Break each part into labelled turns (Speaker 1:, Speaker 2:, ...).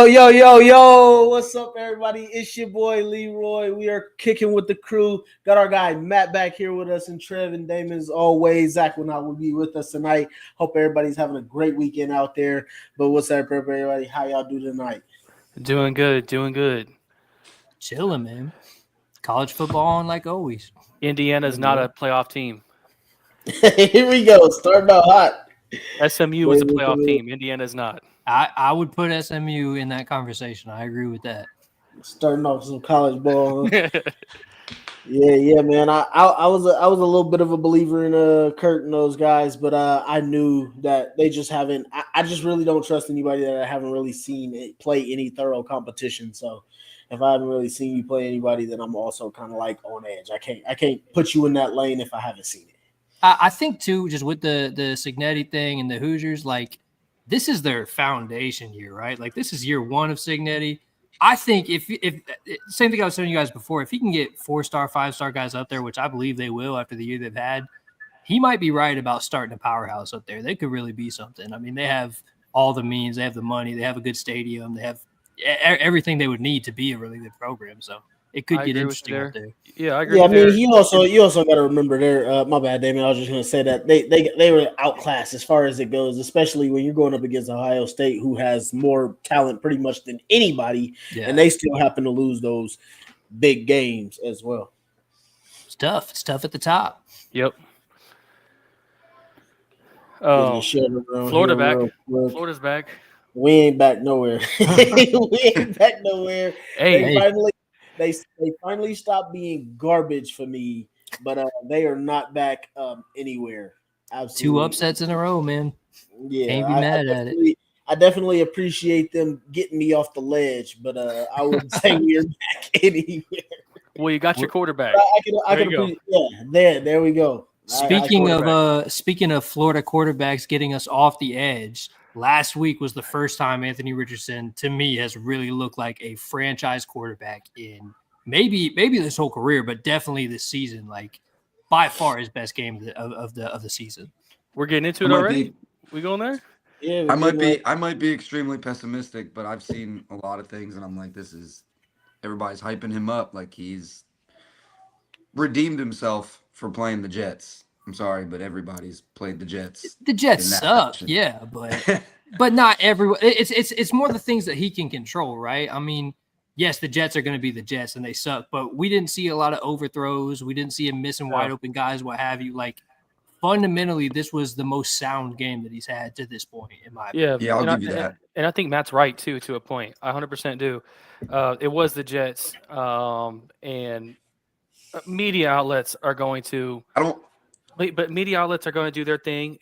Speaker 1: Yo. What's up, everybody? It's your boy Leroy. We are kicking with the crew. Got our guy Matt back here with us, and Trev and Damon as always. Zach will not be with us tonight. Hope everybody's having a great weekend out there. But what's up, everybody? How y'all do tonight?
Speaker 2: Doing good.
Speaker 3: Chilling, man. College football on like always.
Speaker 2: Indiana's not a playoff team.
Speaker 1: Here we go. Starting out hot.
Speaker 2: SMU was a playoff team. Indiana's not.
Speaker 3: I would put SMU in that conversation. I agree with that.
Speaker 1: Starting off some college ball. Yeah, man. I was a little bit of a believer in Kurt and those guys, but I knew that they just haven't. I just really don't trust anybody that I haven't really seen it play any thorough competition. So if I haven't really seen you play anybody, then I'm also kind of like on edge. I can't put you in that lane if I haven't seen it.
Speaker 3: I think too, just with the Cignetti thing and the Hoosiers, like this is their foundation year, right? Like this is year one of Cignetti. I think if same thing I was telling you guys before, if he can get 4-star, 5-star guys up there, which I believe they will after the year they've had, he might be right about starting a powerhouse up there. They could really be something. I mean, they have all the means, they have the money, they have a good stadium, they have everything they would need to be a really good program. So it could get interesting up there.
Speaker 2: Yeah, I agree.
Speaker 1: Yeah, I mean, you also got to remember their. My bad, Damon. I was just going to say that they were outclassed as far as it goes, especially when you're going up against Ohio State, who has more talent pretty much than anybody, and they still happen to lose those big games as well.
Speaker 3: It's tough. It's tough at the top.
Speaker 2: Yep.
Speaker 1: Florida
Speaker 2: back. Florida's back.
Speaker 1: We ain't back nowhere.
Speaker 2: Hey,
Speaker 1: They finally stopped being garbage for me, but they are not back anywhere. Absolutely.
Speaker 3: 2 upsets in a row, man.
Speaker 1: Yeah,
Speaker 3: can't be mad at it.
Speaker 1: I definitely appreciate them getting me off the ledge, but I wouldn't say we're back anywhere.
Speaker 2: Well, you got your quarterback.
Speaker 1: I can appreciate. Yeah, there we go.
Speaker 3: Speaking of Florida quarterbacks getting us off the edge. Last week was the first time Anthony Richardson, to me, has really looked like a franchise quarterback in maybe this whole career, but definitely this season. Like by far his best game of the season.
Speaker 2: We're getting into it already. We going there?
Speaker 1: Yeah,
Speaker 4: I might be extremely pessimistic, but I've seen a lot of things, and I'm like, everybody's hyping him up like he's redeemed himself for playing the Jets. I'm sorry, but everybody's played the Jets.
Speaker 3: The Jets suck, yeah, but not everyone. It's more the things that he can control, right? I mean, yes, the Jets are going to be the Jets, and they suck, but we didn't see a lot of overthrows. We didn't see him missing wide open guys, what have you. Like, fundamentally, this was the most sound game that he's had to this point, in my opinion.
Speaker 4: Yeah, I'll give you that.
Speaker 2: And I think Matt's right, too, to a point. I 100% do. It was the Jets, and media outlets are going to – But media outlets are going to do their thing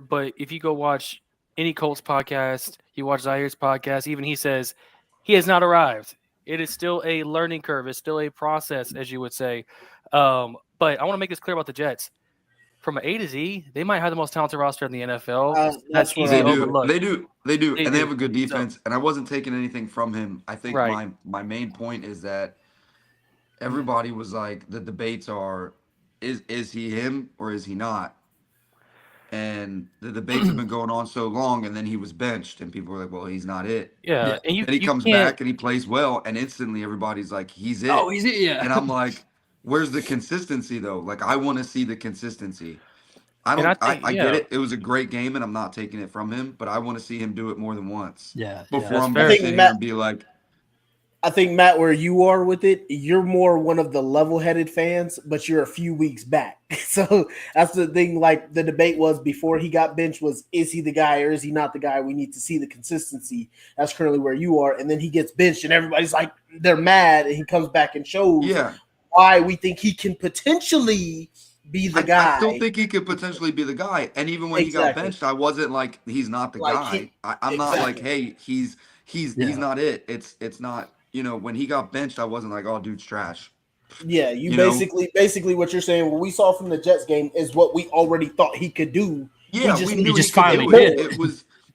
Speaker 2: But if you go watch any Colts podcast, you watch Zaire's podcast, even he says he has not arrived. It is still a learning curve. It's still a process, as you would say. But I want to make this clear about the Jets. From A to Z, they might have the most talented roster in the NFL.
Speaker 4: That's easy to overlook. They do, and they have a good defense. And I wasn't taking anything from him. I think my main point is that everybody was like, the debates are, is he him or is he not? And the debates have been going on so long, and then he was benched, and people were like, well, he's not it.
Speaker 2: Yeah.
Speaker 4: And he comes back and he plays well, and instantly everybody's like, he's it.
Speaker 3: Oh, he's it, yeah.
Speaker 4: And I'm like, where's the consistency, though? Like, I want to see the consistency. I get it. It was a great game, and I'm not taking it from him, but I want to see him do it more than once.
Speaker 3: Yeah.
Speaker 4: Before I'm going to sit here and be like,
Speaker 1: I think, Matt, where you are with it, you're more one of the level-headed fans, but you're a few weeks back. So that's the thing, like the debate was before he got benched was, is he the guy or is he not the guy? We need to see the consistency. That's currently where you are. And then he gets benched and everybody's like, they're mad. And he comes back and shows why we think he can potentially be the guy.
Speaker 4: I still think he could potentially be the guy. And even when he got benched, I wasn't like, he's not the guy. I'm not like, hey, he's not it. It's not. You know, when he got benched, I wasn't like, "Oh, dude's trash."
Speaker 1: Yeah, you basically what you're saying. What we saw from the Jets game is what we already thought he could do.
Speaker 4: Yeah, we knew he finally did.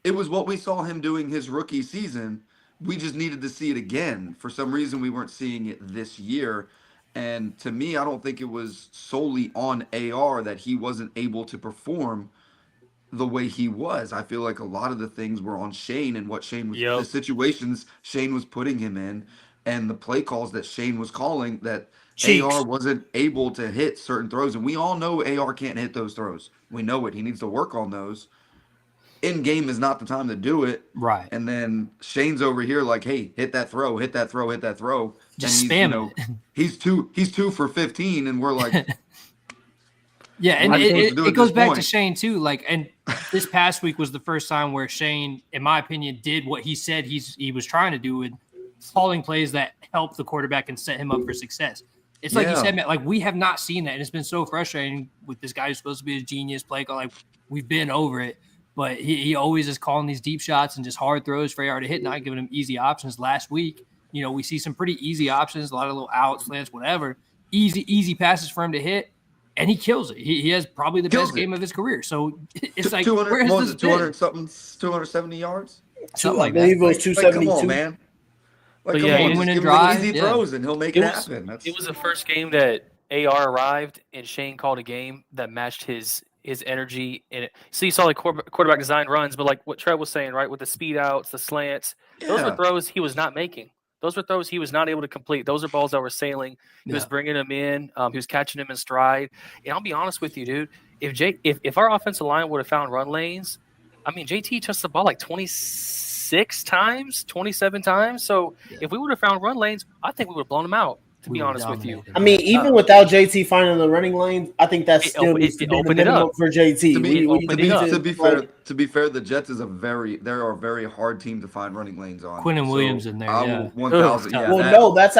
Speaker 4: It was what we saw him doing his rookie season. We just needed to see it again. For some reason, we weren't seeing it this year. And to me, I don't think it was solely on AR that he wasn't able to perform the way he was. I feel like a lot of the things were on Shane and what Shane was, the situations Shane was putting him in, and the play calls that Shane was calling that AR wasn't able to hit certain throws. And we all know AR can't hit those throws. We know it. He needs to work on those. In game is not the time to do it.
Speaker 3: Right.
Speaker 4: And then Shane's over here like, hey, hit that throw, hit that throw, hit that throw.
Speaker 3: Just
Speaker 4: and
Speaker 3: spam it.
Speaker 4: He's 2 for 15, and we're like,
Speaker 3: yeah, and it goes back to Shane too. Like, and this past week was the first time where Shane, in my opinion, did what he said he was trying to do with calling plays that help the quarterback and set him up for success. It's like you said, Matt, like we have not seen that, and it's been so frustrating with this guy who's supposed to be a genius play call. Like we've been over it. But he always is calling these deep shots and just hard throws for AR to hit, not giving him easy options. Last week, we see some pretty easy options, a lot of little outs, slants, whatever. Easy passes for him to hit, and he kills it. He has probably the best game of his career. So it's like, where has this been?
Speaker 4: 270 yards?
Speaker 3: Something like
Speaker 1: that. I believe it was 272.
Speaker 4: Come on, man.
Speaker 3: Like, come on,
Speaker 4: just give him easy throws, and he'll make it happen.
Speaker 2: It was the first game that AR arrived, and Shane called a game that matched his energy in it. So you saw like quarterback design runs, but like what Trev was saying, right, with the speed outs, the slants, those were throws he was not making. Those were throws he was not able to complete. Those are balls that were sailing. He was bringing them in. He was catching them in stride. And I'll be honest with you, dude. If our offensive line would have found run lanes, I mean, JT touched the ball like 26 times, 27 times. So if we would have found run lanes, I think we would have blown them out. To be honest with you,
Speaker 1: I mean, even without JT finding the running lanes, I think that's still needs to be the minimum for JT.
Speaker 4: To be fair, the Jets is they're a very hard team to find running lanes on.
Speaker 3: Quinnen Williams in there,
Speaker 4: 1,000.
Speaker 1: That's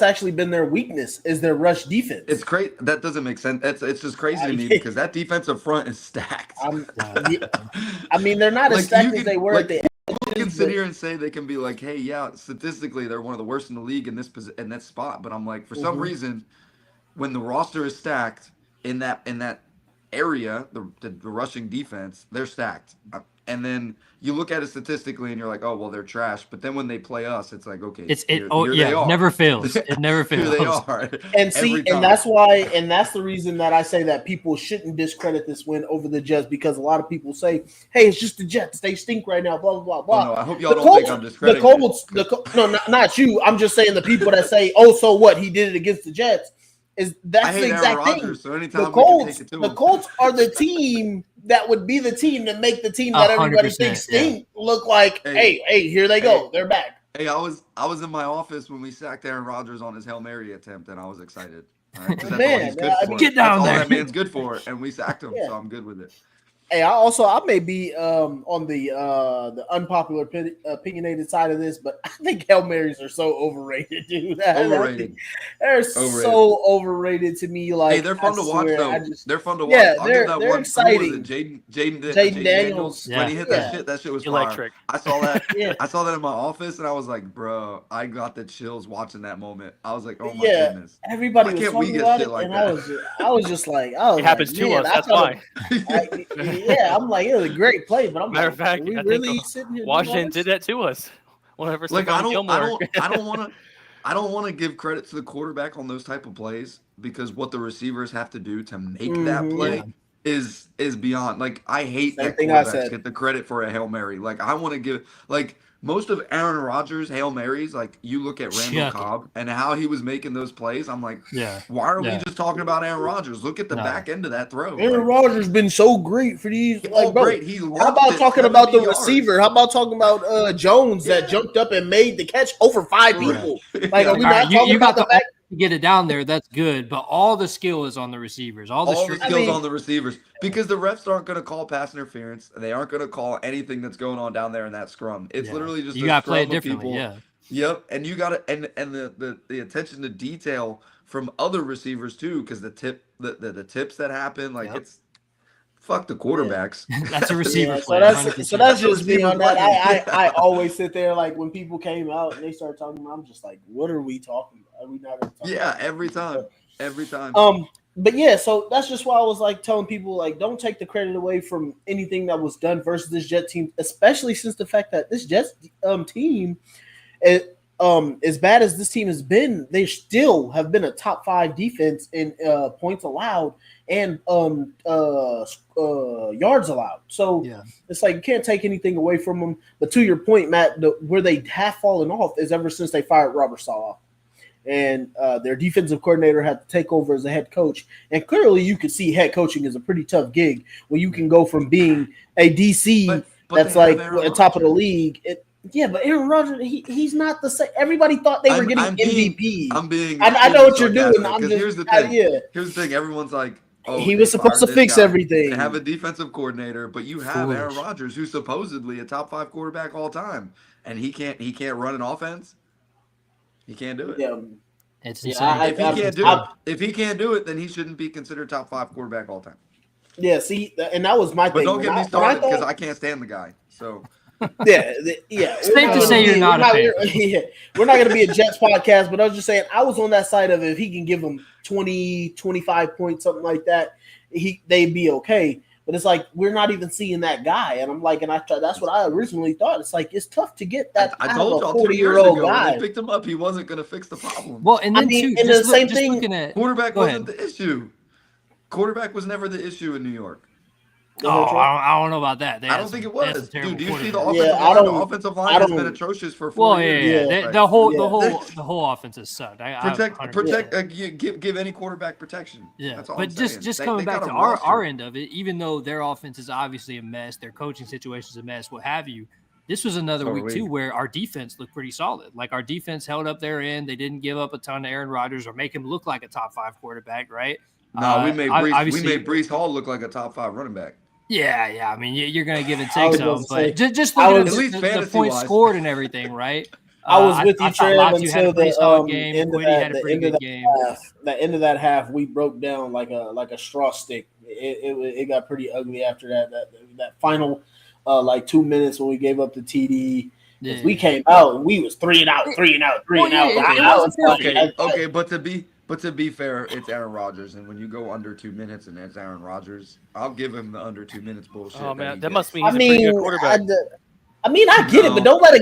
Speaker 1: actually been their weakness is their rush defense.
Speaker 4: It's crazy. That doesn't make sense. It's just crazy to me because that defensive front is stacked.
Speaker 1: I mean, they're not as stacked as they were at the end.
Speaker 4: You can sit here and say they can be like, hey, yeah, statistically they're one of the worst in the league in that spot. But I'm like, for some reason, when the roster is stacked in that area, the rushing defense, they're stacked. And then you look at it statistically and you're like, oh, well, they're trash. But then when they play us, it's like, okay,
Speaker 3: it never fails. It never fails.
Speaker 4: Here they are.
Speaker 1: And see, and that's the reason that I say that people shouldn't discredit this win over the Jets, because a lot of people say, hey, it's just the Jets. They stink right now, blah, blah, blah, blah.
Speaker 4: Oh, no, I hope y'all don't think I'm discrediting
Speaker 1: not you. I'm just saying the people that say, oh, so what? He did it against the Jets. That's the exact thing.
Speaker 4: So anytime
Speaker 1: the Colts are the team that would be the team to make the team that everybody thinks stink look like, hey, here they go. They're back.
Speaker 4: Hey, I was in my office when we sacked Aaron Rodgers on his Hail Mary attempt, and I was excited. Right?
Speaker 3: Get down there.
Speaker 4: All that man's good for, and we sacked him, so I'm good with it.
Speaker 1: Hey, I may be on the unpopular opinionated side of this, but I think Hail Marys are so overrated, dude. They're so overrated to me. Like,
Speaker 4: hey, they're fun to watch, though. They're fun to watch.
Speaker 1: Yeah,
Speaker 4: I'll give that
Speaker 1: they're
Speaker 4: one.
Speaker 1: exciting.
Speaker 4: Jaden Daniels, when he hit that shit was
Speaker 2: electric.
Speaker 4: Fire. I saw that. I saw that in my office, and I was like, bro, I got the chills watching that moment. I was like, oh my goodness.
Speaker 1: Everybody was talking about it, and I was just like,
Speaker 2: it happens to us. That's why.
Speaker 1: Yeah, I'm like, it was a great play, but I'm
Speaker 2: matter of fact,
Speaker 1: we really sitting here.
Speaker 2: Washington did that to us. Whenever
Speaker 4: like I don't want to give credit to the quarterback on those type of plays, because what the receivers have to do to make that play is beyond. Like, I hate that quarterbacks get the credit for a Hail Mary. Like, I want to give most of Aaron Rodgers' Hail Marys, like, you look at Randall Cobb and how he was making those plays, I'm like, why are we just talking about Aaron Rodgers? Look at the back end of that throw.
Speaker 1: Aaron Rodgers been so great for these. Like, bro,
Speaker 4: great.
Speaker 1: How about talking about the receiver? How about talking about Jones that jumped up and made the catch over 5 people? Like, are we not talking about the fact
Speaker 3: to get it down there? That's good, but all the skill is on the receivers. All the
Speaker 4: skills on the receivers, because the refs aren't going to call pass interference. They aren't going to call anything that's going on down there in that scrum. It's literally just
Speaker 3: you got to play it differently. Yeah.
Speaker 4: Yep, and you got to and the attention to detail from other receivers too, because the tips that happen, like it's fuck the quarterbacks.
Speaker 3: That's a receiver.
Speaker 1: So that's just me on that. I always sit there, like, when people came out and they start talking about, I'm just like, what are we talking about? Are we not going to talk about
Speaker 4: every time.
Speaker 1: But yeah, so that's just why I was like telling people, like, don't take the credit away from anything that was done versus this Jet team, especially since the fact that this Jets team, as bad as this team has been, they still have been a top 5 defense in points allowed and yards allowed. So it's like you can't take anything away from them. But to your point, Matt, where they have fallen off is ever since they fired Robert Saleh. And their defensive coordinator had to take over as a head coach. And clearly you could see head coaching is a pretty tough gig when you can go from being a DC but that's like at the top of the league. But Aaron Rodgers, he's not the same. Everybody thought they were getting MVP. I know what you're doing.
Speaker 4: Here's the thing. Here's the thing. Everyone's like,
Speaker 1: he was supposed to fix everything.
Speaker 4: They have a defensive coordinator, but you have Aaron Rodgers, who's supposedly a top 5 quarterback all time, and he can't run an offense. He can't do it.
Speaker 3: Yeah. It's insane.
Speaker 4: If he can't do it, then he shouldn't be considered top 5 quarterback all time.
Speaker 1: Yeah, see, and that was my thing.
Speaker 4: But don't get me started because I can't stand the guy. So
Speaker 1: yeah.
Speaker 3: It's safe to say you're not a fan.
Speaker 1: We're not going to be a Jets podcast, but I was just saying I was on that side of it. If he can give them 20, 25 points, something like that, they'd be okay. But it's like we're not even seeing that guy, and I'm like, that's what I originally thought. It's like it's tough to get that.
Speaker 4: I told y'all 2 years ago when they picked him up, he wasn't going to fix the problem.
Speaker 3: Well, and then
Speaker 1: the same thing.
Speaker 4: Quarterback wasn't the issue. Quarterback was never the issue in New York.
Speaker 3: I don't know about that.
Speaker 4: I don't think it was. Dude, do you see the offensive line? The offensive line has been atrocious for 4 years.
Speaker 3: Yeah. The whole offense has sucked.
Speaker 4: Give any quarterback protection.
Speaker 3: Yeah,
Speaker 4: that's all.
Speaker 3: But just coming back to our end of it, even though their offense is obviously a mess, their coaching situation is a mess, what have you. This was another week too where our defense looked pretty solid. Like our defense held up their end. They didn't give up a ton to Aaron Rodgers or make him look like a top 5 quarterback, right?
Speaker 4: No, we made Breece Hall look like a top 5 running back.
Speaker 3: Yeah. I mean, you're going to give and take some, but just look at the points scored and everything, right?
Speaker 1: I was with you, Trev, until the
Speaker 3: game.
Speaker 1: End of
Speaker 3: had a pretty good game.
Speaker 1: The end of that half, we broke down like a straw stick. It got pretty ugly after that final 2 minutes when we gave up the TD. Yeah. We came out and we was 3 and out.
Speaker 4: Okay, but to be fair, it's Aaron Rodgers, and when you go under 2 minutes and it's Aaron Rodgers, I'll give him the under 2 minutes bullshit.
Speaker 2: Oh man, that must mean he's a pretty good quarterback.
Speaker 1: I get it, but don't let a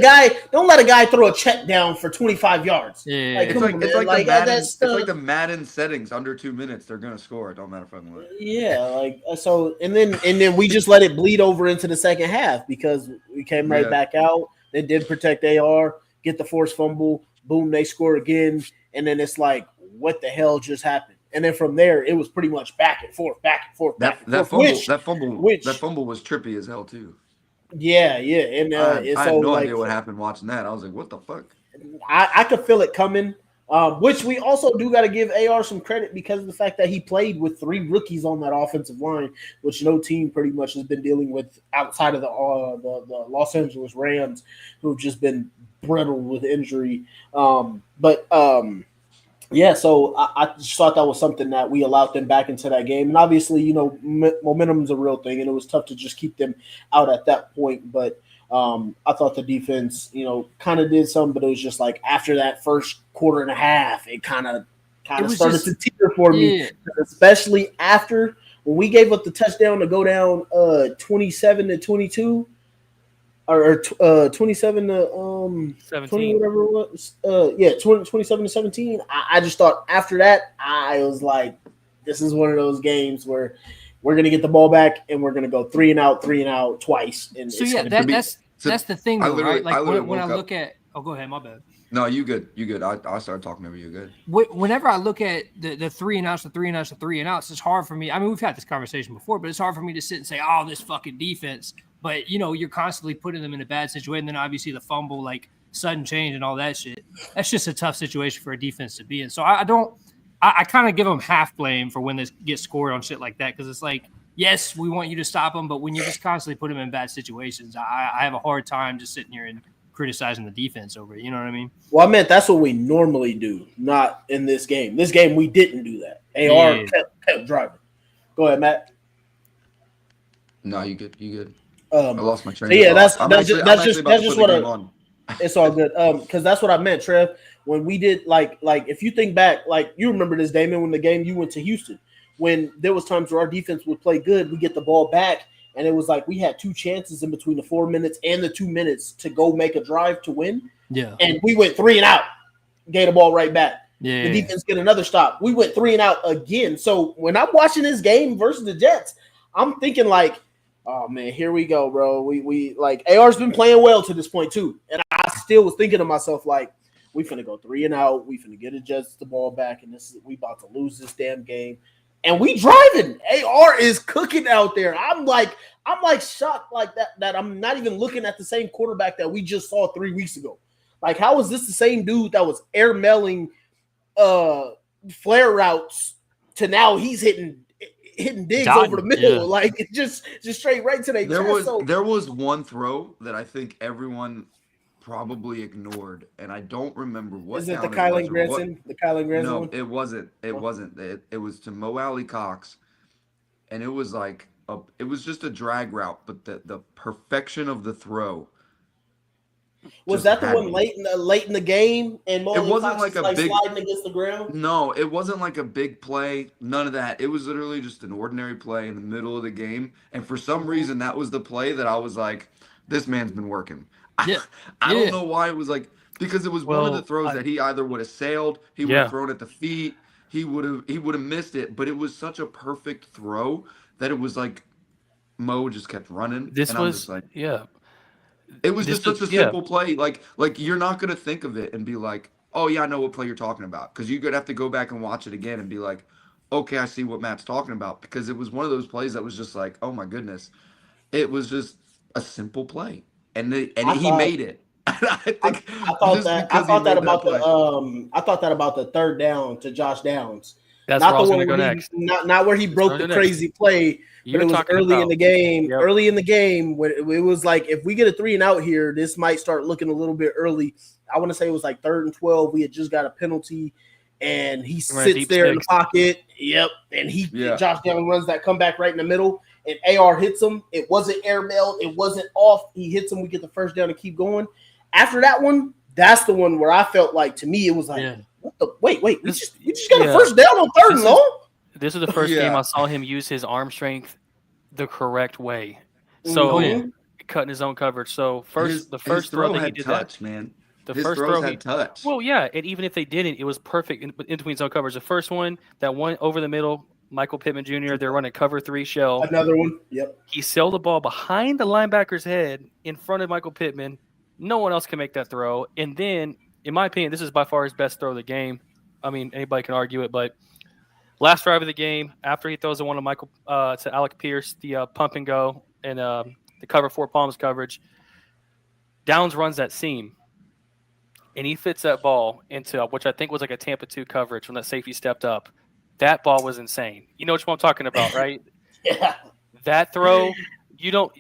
Speaker 1: guy throw a check down for 25 yards.
Speaker 3: Yeah,
Speaker 4: it's like the Madden settings. Under 2 minutes, they're gonna score. It don't matter fucking what.
Speaker 1: Yeah, and then we just let it bleed over into the second half because we came back out. They did protect AR, get the forced fumble, boom, they score again, and then it's like, what the hell just happened? And then from there, it was pretty much back and forth. That fumble
Speaker 4: was trippy as hell too.
Speaker 1: Yeah, and
Speaker 4: I had no idea what happened watching that. I was like, what the fuck?
Speaker 1: I could feel it coming. Which we also do got to give AR some credit because of the fact that he played with 3 rookies on that offensive line, which no team pretty much has been dealing with outside of the Los Angeles Rams, who've just been brittle with injury. Yeah, so I just thought that was something that we allowed them back into that game. And obviously, momentum is a real thing, and it was tough to just keep them out at that point. But I thought the defense, kind of did some, but it was just like after that first quarter and a half, it kind of started to teeter for me, especially after when we gave up the touchdown to go down 27-22. Or 27 to
Speaker 2: 17.
Speaker 1: 20, whatever it was. 27-17. I just thought after that, I was like, this is one of those games where we're gonna get the ball back and we're gonna go 3 and out twice. And
Speaker 3: so that's the thing, though, right? Like when I look at, go ahead, my bad.
Speaker 4: No, you good. I started talking over you. Good.
Speaker 3: Whenever I look at the 3 and outs, it's hard for me. I mean, we've had this conversation before, but it's hard for me to sit and say, oh, this fucking defense. But, you're constantly putting them in a bad situation. And then obviously the fumble, like sudden change and all that shit. That's just a tough situation for a defense to be in. So I kind of give them half blame for when they get scored on shit like that. Because it's like, yes, we want you to stop them. But when you just constantly put them in bad situations, I have a hard time just sitting here and criticizing the defense over it. You know what I mean?
Speaker 1: Well, I meant that's what we normally do, not in this game. This game, we didn't do that. AR kept driving. Go ahead, Matt.
Speaker 4: No, you good. I lost my train.
Speaker 1: Yeah, that's just what it's all good. Because that's what I meant, Trev. When we did like if you think back, like you remember this, Damon, when the game you went to Houston, when there was times where our defense would play good, we get the ball back, and it was like we had 2 chances in between the 4 minutes and the 2 minutes to go make a drive to win.
Speaker 3: Yeah.
Speaker 1: And we went 3 and out, gave the ball right back.
Speaker 3: Yeah.
Speaker 1: The defense get another stop. We went 3 and out again. So when I'm watching this game versus the Jets, I'm thinking like, oh man, here we go, bro. We like AR's been playing well to this point too. And I still was thinking to myself, like, we finna go 3 and out. We finna get the Jets the ball back, and we about to lose this damn game. And we driving. AR is cooking out there. I'm like shocked like that I'm not even looking at the same quarterback that we just saw 3 weeks ago. Like, how is this the same dude that was airmailing flare routes to now he's hitting digs over the middle, like just straight right to their chest.
Speaker 4: There was one throw that I think everyone probably ignored, and I don't remember what.
Speaker 1: Is it the Kylan Granson? The Kylan Granson?
Speaker 4: No,
Speaker 1: one?
Speaker 4: it wasn't. It wasn't. It was to Mo Alley Cox, and it was like it was just a drag route, but the perfection of the throw.
Speaker 1: Was that the one late in the game? And Mo
Speaker 4: it wasn't
Speaker 1: Cox
Speaker 4: like a big
Speaker 1: sliding against the ground.
Speaker 4: No, it wasn't like a big play. None of that. It was literally just an ordinary play in the middle of the game. And for some reason, that was the play that I was like, "This man's been working." I don't know why it was like, because it was one of the throws that he either would have sailed, he would have thrown at the feet, he would have missed it. But it was such a perfect throw that it was like Mo just kept running.
Speaker 2: This
Speaker 4: and
Speaker 2: was
Speaker 4: I was just like,
Speaker 2: It
Speaker 4: was just such a simple play. Like you're not gonna think of it and be like, "Oh yeah, I know what play you're talking about," because you're gonna have to go back and watch it again and be like, "Okay, I see what Matt's talking about." Because it was one of those plays that was just like, "Oh my goodness," it was just a simple play, and he made it. I thought
Speaker 1: that about the third down to Josh Downs.
Speaker 2: That's where I was going to go next.
Speaker 1: Not where he broke the crazy play, but it was early in the game. Yep. Early in the game, when it was like, if we get a 3 and out here, this might start looking a little bit early. I want to say it was like 3rd and 12. We had just got a penalty, and he sits there in the pocket. Yep, and Josh Downs runs that comeback right in the middle, and AR hits him. It wasn't airmailed. It wasn't off. He hits him. We get the first down and keep going. After that one, that's the one where I felt like, to me, it was like, what the wait, we just got a first down on 3rd and long.
Speaker 2: This is the first game I saw him use his arm strength the correct way. So cutting his own coverage. So the first throw that he did
Speaker 4: touch, man.
Speaker 2: The first throw had touch. Well, yeah, and even if they didn't, it was perfect in between zone coverage. The first one, that one over the middle, Michael Pittman Jr., they're running cover 3 shell.
Speaker 1: Another one, yep.
Speaker 2: He sailed the ball behind the linebacker's head in front of Michael Pittman. No one else can make that throw. And then, in my opinion, this is by far his best throw of the game. I mean, anybody can argue it, but last drive of the game, after he throws the one to Alec Pierce, the pump and go, and the cover 4 palms coverage, Downs runs that seam, and he fits that ball into which I think was like a Tampa 2 coverage when that safety stepped up. That ball was insane. You know which one I'm talking about, right?
Speaker 1: Yeah.
Speaker 2: That throw, you don't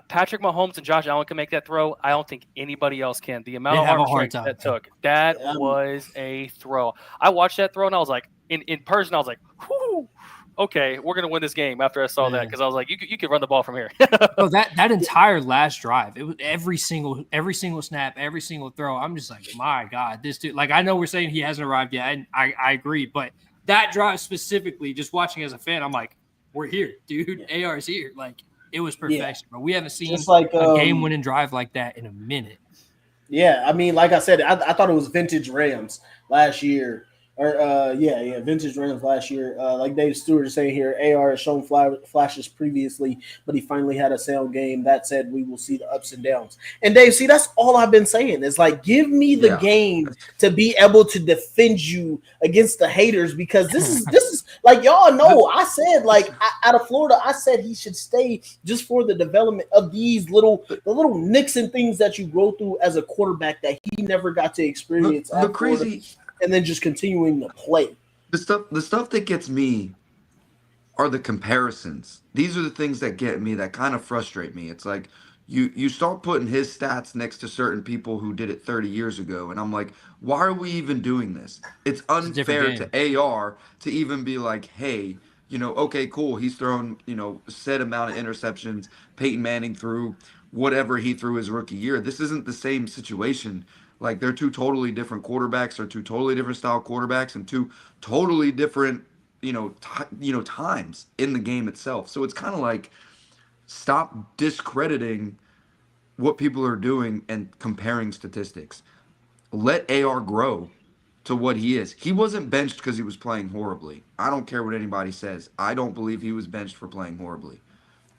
Speaker 2: Patrick Mahomes and Josh Allen can make that throw. I don't think anybody else can. The amount of arm strength that took, that was a throw. I watched that throw, and I was like, in person, I was like, whew, okay, we're going to win this game after I saw that, because I was like, you could run the ball from here.
Speaker 3: Oh, that entire last drive, it was every single snap, every single throw. I'm just like, my God, this dude, like, I know we're saying he hasn't arrived yet, and I agree, but that drive specifically, just watching as a fan, I'm like, we're here, dude. AR's here. Like, it was perfection, but we haven't seen a game-winning drive like that in a minute.
Speaker 1: Yeah, I mean, like I said, I thought it was vintage Rams last year. Vintage Rams last year. Like Dave Stewart is saying here, AR has shown flashes previously, but he finally had a sound game. That said, we will see the ups and downs. And Dave, see, that's all I've been saying is like, give me the game to be able to defend you against the haters, because this is like, y'all know, I said, like, out of Florida, I said he should stay just for the development of these little nicks and things that you grow through as a quarterback that he never got to experience.
Speaker 4: The crazy.
Speaker 1: And then just continuing to play.
Speaker 4: The stuff that gets me are the comparisons. These are the things that get me, that kind of frustrate me. It's like you start putting his stats next to certain people who did it 30 years ago, and I'm like, why are we even doing this? It's unfair to AR to even be like, hey, okay, cool, he's thrown, set amount of interceptions. Peyton Manning threw whatever he threw his rookie year. This isn't the same situation. Like, they're 2 totally different quarterbacks, or 2 totally different style quarterbacks, and 2 totally different, times in the game itself. So it's kind of like, stop discrediting what people are doing and comparing statistics. let AR grow to what he is. He wasn't benched because he was playing horribly. I don't care what anybody says. I don't believe he was benched for playing horribly.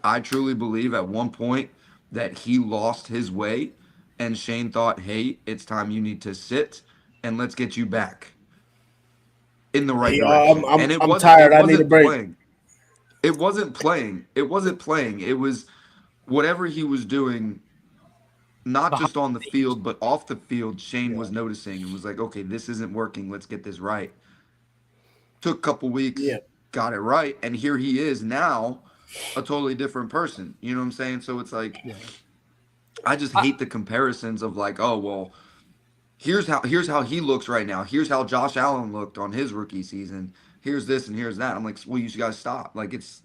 Speaker 4: I truly believe at one point that he lost his way and Shane thought, hey, it's time you need to sit and let's get you back in the right direction.
Speaker 1: I'm tired. I need a break.
Speaker 4: Playing. It wasn't playing. It wasn't playing. It was whatever he was doing, not just on the field, but off the field. Shane was noticing and was like, okay, this isn't working. Let's get this right. Took a couple weeks, got it right. And here he is now, a totally different person. You know what I'm saying? So it's like, I just hate the comparisons of like, oh, well, here's how he looks right now. Here's how Josh Allen looked on his rookie season. Here's this and here's that. I'm like, well, you guys stop. Like it's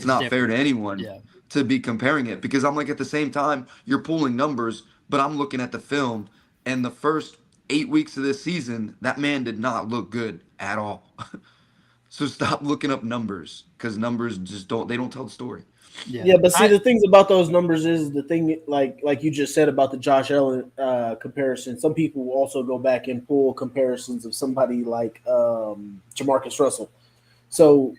Speaker 4: not fair to anyone to be comparing it, because I'm like, at the same time, you're pulling numbers, but I'm looking at the film, and the first 8 weeks of this season, that man did not look good at all. So stop looking up numbers, because numbers just don't tell the story.
Speaker 1: Yeah, but see, the things about those numbers is the thing, like you just said about the Josh Allen comparison. Some people will also go back and pull comparisons of somebody like Jamarcus Russell. So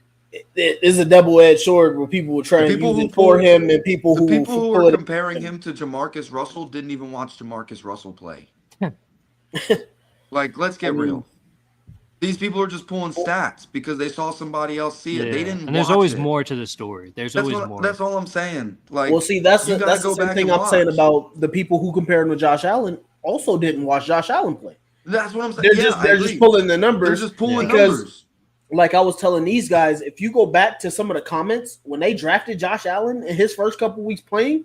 Speaker 1: it is a double-edged sword where people will try and use it for him, and people who
Speaker 4: are comparing him to Jamarcus Russell didn't even watch Jamarcus Russell play. Like, let's get real. These people are just pulling stats because they saw somebody else see it. They didn't.
Speaker 3: And there's always more to the story. There's always more.
Speaker 4: That's all I'm saying. Like,
Speaker 1: well, see, that's the same thing I'm saying about the people who compare him to Josh Allen. Also, didn't watch Josh Allen play.
Speaker 4: That's what I'm saying.
Speaker 1: They're just pulling the numbers.
Speaker 4: They're just pulling numbers.
Speaker 1: Like I was telling these guys, if you go back to some of the comments when they drafted Josh Allen in his first couple weeks playing,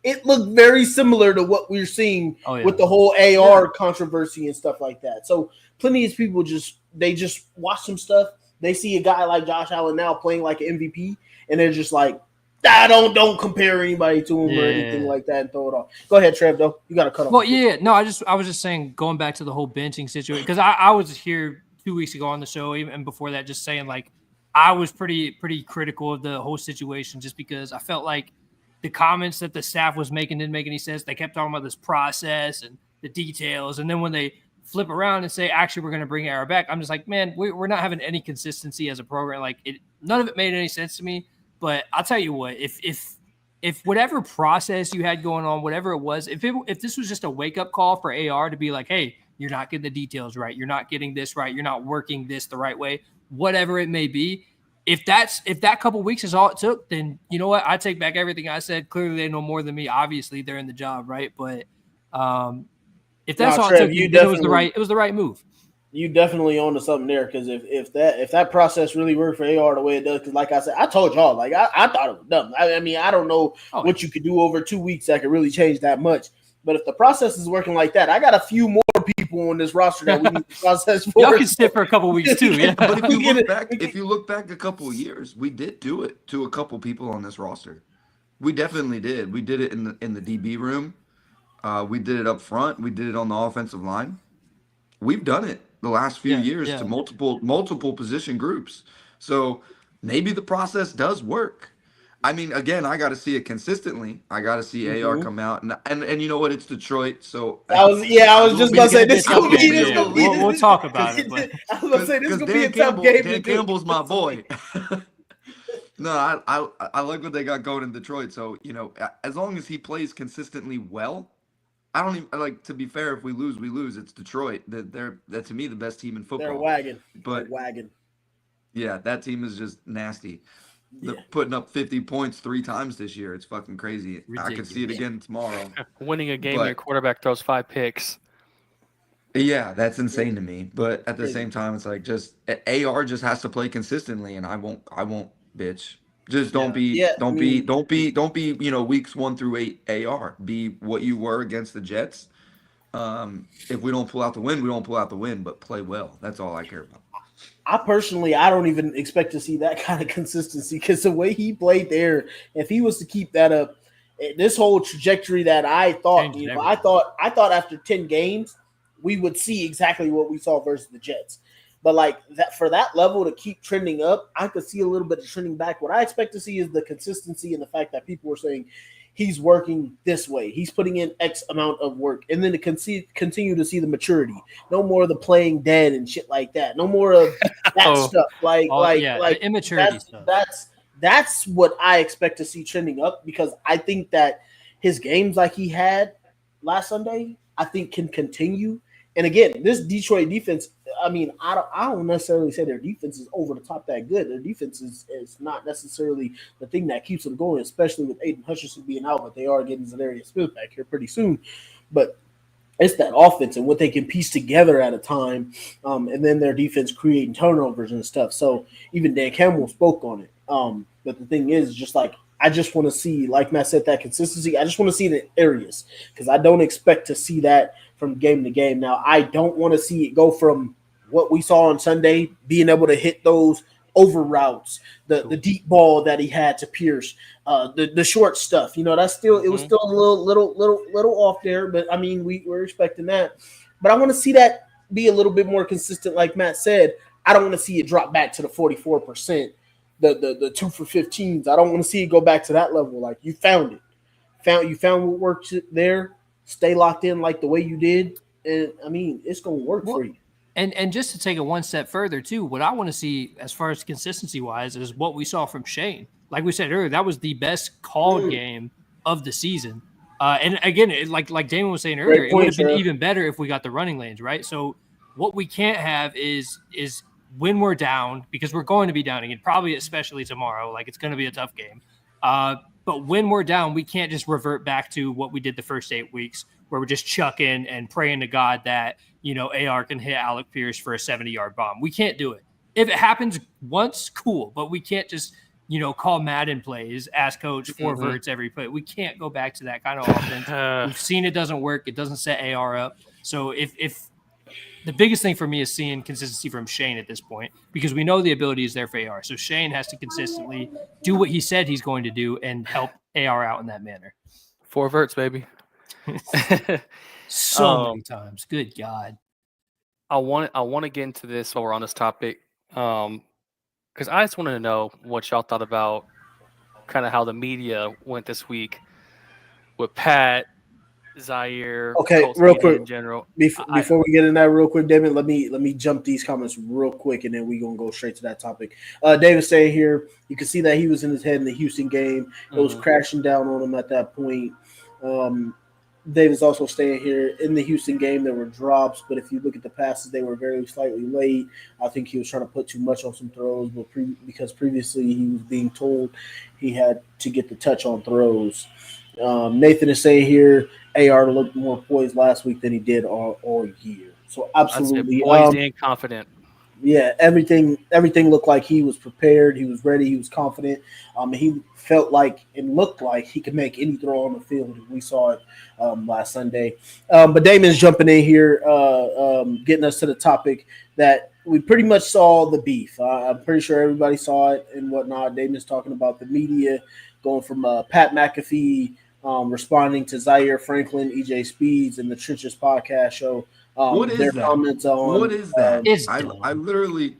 Speaker 1: it looked very similar to what we're seeing with the whole AR controversy and stuff like that. So plenty of people just watch some stuff. They see a guy like Josh Allen now playing like an MVP, and they're just like, don't compare anybody to him or anything like that and throw it off. Go ahead, Trev, though. You got to cut off.
Speaker 3: Well, no, I was just saying, going back to the whole benching situation, because I was here 2 weeks ago on the show, and before that, just saying, like, I was pretty critical of the whole situation, just because I felt like the comments that the staff was making didn't make any sense. They kept talking about this process and the details, and then when they flip around and say, actually, we're going to bring AR back, I'm just like, man, we're not having any consistency as a program. Like, none of it made any sense to me. But I'll tell you what, if whatever process you had going on, whatever it was, if this was just a wake up call for AR to be like, hey, you're not getting the details right, you're not getting this right, you're not working this the right way, whatever it may be, if that couple weeks is all it took, then you know what, I take back everything I said. Clearly, they know more than me. Obviously, they're in the job, right? But if that's all
Speaker 1: Trev,
Speaker 3: it took, it was the right move.
Speaker 1: You definitely own to something there, because if that process really worked for AR the way it does, because like I said, I told y'all, like I thought it was dumb. I mean, I don't know what you could do over 2 weeks that could really change that much. But if the process is working like that, I got a few more people on this roster that we need to process for.
Speaker 3: Y'all can sit for a couple weeks too. Yeah.
Speaker 4: But if you look back a couple of years, we did do it to a couple people on this roster. We definitely did. We did it in the DB room. We did it up front. We did it on the offensive line. We've done it the last few years to multiple position groups. So maybe the process does work. I mean, again, I got to see it consistently. I got to see AR come out, and you know what? It's Detroit, so
Speaker 1: I was just about to say this gonna be.
Speaker 3: We'll talk about it. But
Speaker 1: I was gonna say this gonna be a tough game.
Speaker 4: Dan Campbell's my boy. No, I like what they got going in Detroit. So as long as he plays consistently well, I don't even like. To be fair, if we lose, we lose. It's Detroit. They're to me the best team in football.
Speaker 1: They're wagon.
Speaker 4: But
Speaker 1: wagon.
Speaker 4: Yeah, that team is just nasty. They're putting up 50 points 3 times this year. It's fucking crazy. Ridiculous. I could see it again tomorrow.
Speaker 2: Winning a game, your quarterback throws 5 picks.
Speaker 4: Yeah, that's insane to me. But at the same time, it's like just AR just has to play consistently, and I won't bitch. Just don't be weeks 1 through 8 AR. Be what you were against the Jets. If we don't pull out the win, we don't pull out the win, but play well. That's all I care about.
Speaker 1: I don't even expect to see that kind of consistency, because the way he played there, if he was to keep that up, this whole trajectory that I thought, I thought after 10 games, we would see exactly what we saw versus the Jets. But like that, for that level to keep trending up, I could see a little bit of trending back. What I expect to see is the consistency and the fact that people were saying he's working this way. He's putting in X amount of work. And then to continue to see the maturity. No more of the playing dead and shit like that. No more of that stuff. Like
Speaker 3: immaturity stuff.
Speaker 1: That's what I expect to see trending up, because I think that his games like he had last Sunday, I think can continue. And again, this Detroit defense, I mean, I don't necessarily say their defense is over the top that good. Their defense is not necessarily the thing that keeps them going, especially with Aiden Hutchinson being out, but they are getting Zadarius Smith back here pretty soon. But it's that offense and what they can piece together at a time, and then their defense creating turnovers and stuff. So even Dan Campbell spoke on it. But the thing is, just like, I just want to see, like Matt said, that consistency. I just want to see the areas, because I don't expect to see that from game to game. Now, I don't want to see it go from what we saw on Sunday, being able to hit those over routes, the deep ball that he had to Pierce, the short stuff. You know, that's still it was still a little off there, but I mean, we're expecting that. But I want to see that be a little bit more consistent, like Matt said. I don't want to see it drop back to the 44%. The 2 for 15s. I don't want to see it go back to that level. Like, you found it. You found what works there. Stay locked in like the way you did. And I mean, it's gonna work for you.
Speaker 3: And just to take it one step further too, what I want to see as far as consistency wise is what we saw from Shane. Like we said earlier, that was the best called game of the season. And again, like Damon was saying earlier, it would have been even better if we got the running lanes, right? So what we can't have is when we're down, because we're going to be down again, probably especially tomorrow. Like, it's going to be a tough game. But when we're down, we can't just revert back to what we did the first 8 weeks, where we're just chucking and praying to God that, you know, AR can hit Alec Pierce for a 70-yard bomb. We can't do it. If it happens once, cool. But we can't just, you know, call Madden plays, ask coach 4 verts every play. We can't go back to that kind of offense. We've seen it doesn't work. It doesn't set AR up. So if the biggest thing for me is seeing consistency from Shane at this point, because we know the ability is there for AR. So Shane has to consistently do what he said he's going to do and help AR out in that manner.
Speaker 2: 4 verts, baby.
Speaker 3: So many times. Good God.
Speaker 2: I want to get into this while we're on this topic, because I just wanted to know what y'all thought about kind of how the media went this week with Pat, Zaire.
Speaker 1: Okay,
Speaker 2: Colts
Speaker 1: real quick.
Speaker 2: in general.
Speaker 1: Before we get in that real quick, David, let me jump these comments real quick, and then we're gonna go straight to that topic. David saying here, you can see that he was in his head in the Houston game. It was crashing down on him at that point. David's also staying here in the Houston game. There were drops, but if you look at the passes, they were very slightly late. I think he was trying to put too much on some throws, but because previously he was being told he had to get the touch on throws. Nathan is saying here, AR looked more poised last week than he did all year. So absolutely,
Speaker 2: poised and confident.
Speaker 1: Yeah, everything looked like he was prepared. He was ready. He was confident. He felt like and looked like he could make any throw on the field. We saw it last Sunday. But Damon's jumping in here, getting us to the topic that we pretty much saw the beef. I'm pretty sure everybody saw it and whatnot. Damon's talking about the media going from Pat McAfee responding to Zaire Franklin, EJ Speeds, and the Trenches podcast show.
Speaker 4: What is
Speaker 1: their
Speaker 4: that?
Speaker 1: comments on
Speaker 4: What is that? I literally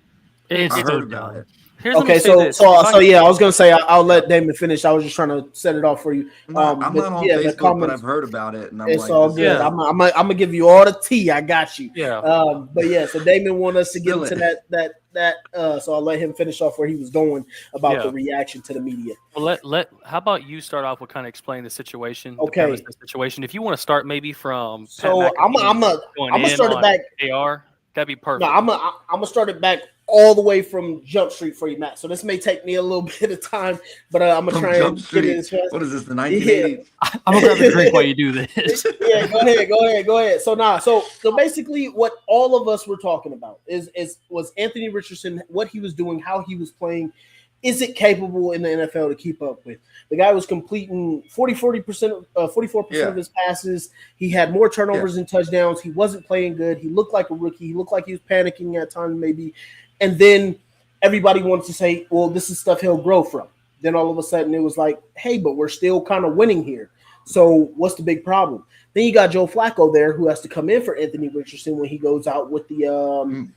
Speaker 4: heard about it.
Speaker 1: Okay, so yeah, I was gonna say I'll let Damon finish. I was just trying to set it off for you.
Speaker 4: I'm not on Facebook, but I've heard about it, and
Speaker 1: it's all good. Yeah. I'm gonna give you all the tea. I got you.
Speaker 2: Yeah.
Speaker 1: But yeah, so Damon wanted us to get into that. So I'll let him finish off where he was going about the reaction to the media.
Speaker 2: Well, how about you start off with kind of explain the situation?
Speaker 1: Okay.
Speaker 2: The situation. If you want to start maybe from
Speaker 1: so I'm gonna start it back.
Speaker 2: AR, that'd be perfect.
Speaker 1: No, I'm gonna start it back all the way from Jump Street for you, Matt. So this may take me a little bit of time, but I'm gonna try and get it as fast.
Speaker 4: What is this, the 1980s?
Speaker 3: I'm gonna grab a drink while you do this.
Speaker 1: Yeah, go ahead. So basically, what all of us were talking about was Anthony Richardson, what he was doing, how he was playing. Is it capable in the NFL to keep up with? The guy was completing 44% of his passes. He had more turnovers than touchdowns. He wasn't playing good. He looked like a rookie. He looked like he was panicking at times maybe. And then everybody wanted to say, well, this is stuff he'll grow from. Then all of a sudden it was like, hey, but we're still kind of winning here. So what's the big problem? Then you got Joe Flacco there who has to come in for Anthony Richardson when he goes out with the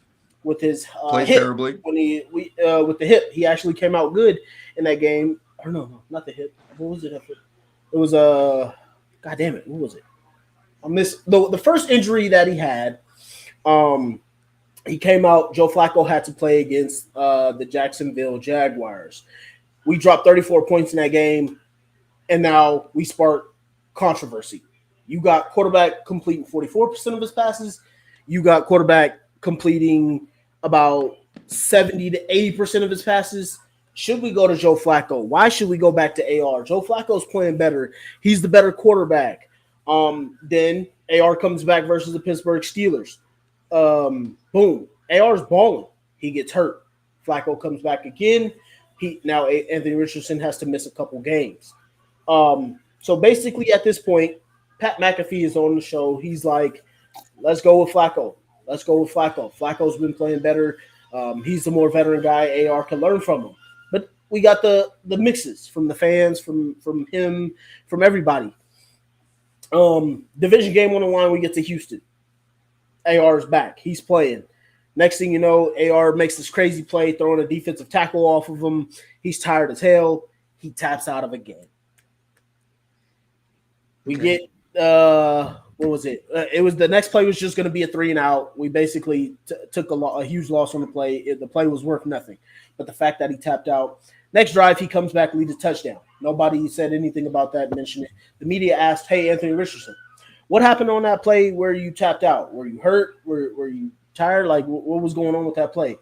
Speaker 1: with his hip.
Speaker 4: Terribly.
Speaker 1: When with the hip. He actually came out good in that game. Or no, not the hip. What was it? It was a God damn it, what was it? I missed the first injury that he had. He came out. Joe Flacco had to play against the Jacksonville Jaguars. We dropped 34 points in that game, and now we spark controversy. You got quarterback completing 44% of his passes. You got quarterback completing about 70 to 80% of his passes. Should we go to Joe Flacco? Why should we go back to AR? Joe Flacco's playing better. He's the better quarterback. Then AR comes back versus the Pittsburgh Steelers. Boom. AR's balling. He gets hurt. Flacco comes back again. Now Anthony Richardson has to miss a couple games. So basically at this point, Pat McAfee is on the show. He's like, let's go with Flacco. Let's go with Flacco. Flacco's been playing better. He's the more veteran guy. AR can learn from him. But we got the mixes from the fans, from him, from everybody. Division game on the line, we get to Houston. AR is back. He's playing. Next thing you know, AR makes this crazy play, throwing a defensive tackle off of him. He's tired as hell. He taps out of a game. We get what was it? It was the next play was just going to be a 3-and-out. We basically took a huge loss on the play. The play was worth nothing. But the fact that he tapped out. Next drive, he comes back, leads a touchdown. Nobody said anything about that, mentioned it. The media asked, hey, Anthony Richardson, what happened on that play where you tapped out? Were you hurt? Were you tired? Like, what was going on with that play?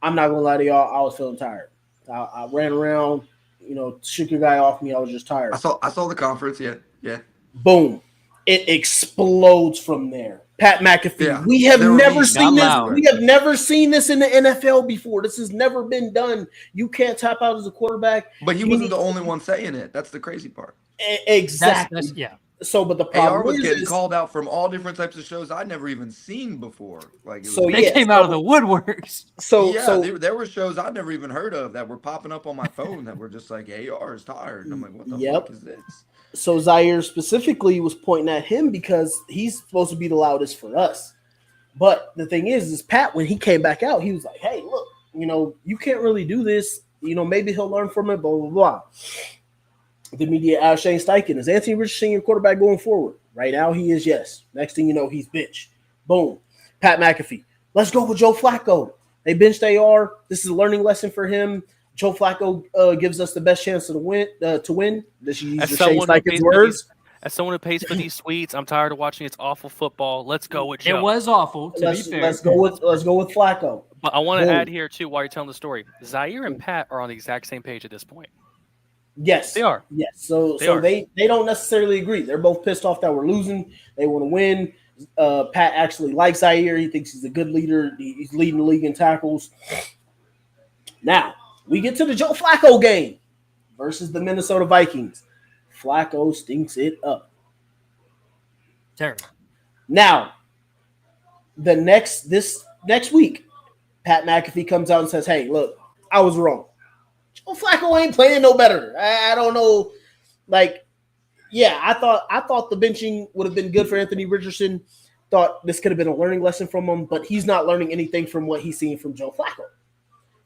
Speaker 1: I'm not going to lie to y'all. I was feeling tired. I ran around, shook your guy off me. I was just tired.
Speaker 4: I saw the conference. Yeah.
Speaker 1: Boom. It explodes from there. Pat McAfee. Yeah, we have never seen this. We have never seen this in the NFL before. This has never been done. You can't tap out as a quarterback.
Speaker 4: But he wasn't the only one saying it. That's the crazy part.
Speaker 1: Exactly.
Speaker 3: Yeah.
Speaker 1: So, but the problem
Speaker 4: AR was getting called out from all different types of shows I'd never even seen before. Like,
Speaker 3: they came out of the woodworks.
Speaker 1: So
Speaker 4: there were shows I'd never even heard of that were popping up on my phone that were just like, AR is tired. And I'm like, what the fuck is this?
Speaker 1: So Zaire specifically was pointing at him because he's supposed to be the loudest for us. But the thing is Pat, when he came back out, he was like, hey, look, you can't really do this. Maybe he'll learn from it, blah, blah, blah. The media asked Shane Steichen, is Anthony Richardson your quarterback going forward? Right now, he is, yes. Next thing you know, he's benched. Boom. Pat McAfee, let's go with Joe Flacco. They benched AR. This is a learning lesson for him. Joe Flacco gives us the best chance to win. This is Shane Steichen's words.
Speaker 2: As someone who pays for these suites, I'm tired of watching it's awful football. Let's go with Joe.
Speaker 3: It was awful, to be fair.
Speaker 1: Let's go with Flacco.
Speaker 2: But I want to add here, too, while you're telling the story. Zaire and Pat are on the exact same page at this point.
Speaker 1: Yes.
Speaker 2: They are.
Speaker 1: Yes. So they don't necessarily agree. They're both pissed off that we're losing. They want to win. Pat actually likes Zaire. He thinks he's a good leader. He's leading the league in tackles. Now, we get to the Joe Flacco game versus the Minnesota Vikings. Flacco stinks it up.
Speaker 3: Terrible.
Speaker 1: Now, this next week, Pat McAfee comes out and says, hey, look, I was wrong. Joe Flacco ain't playing no better. I don't know. I thought the benching would have been good for Anthony Richardson. Thought this could have been a learning lesson from him, but he's not learning anything from what he's seeing from Joe Flacco.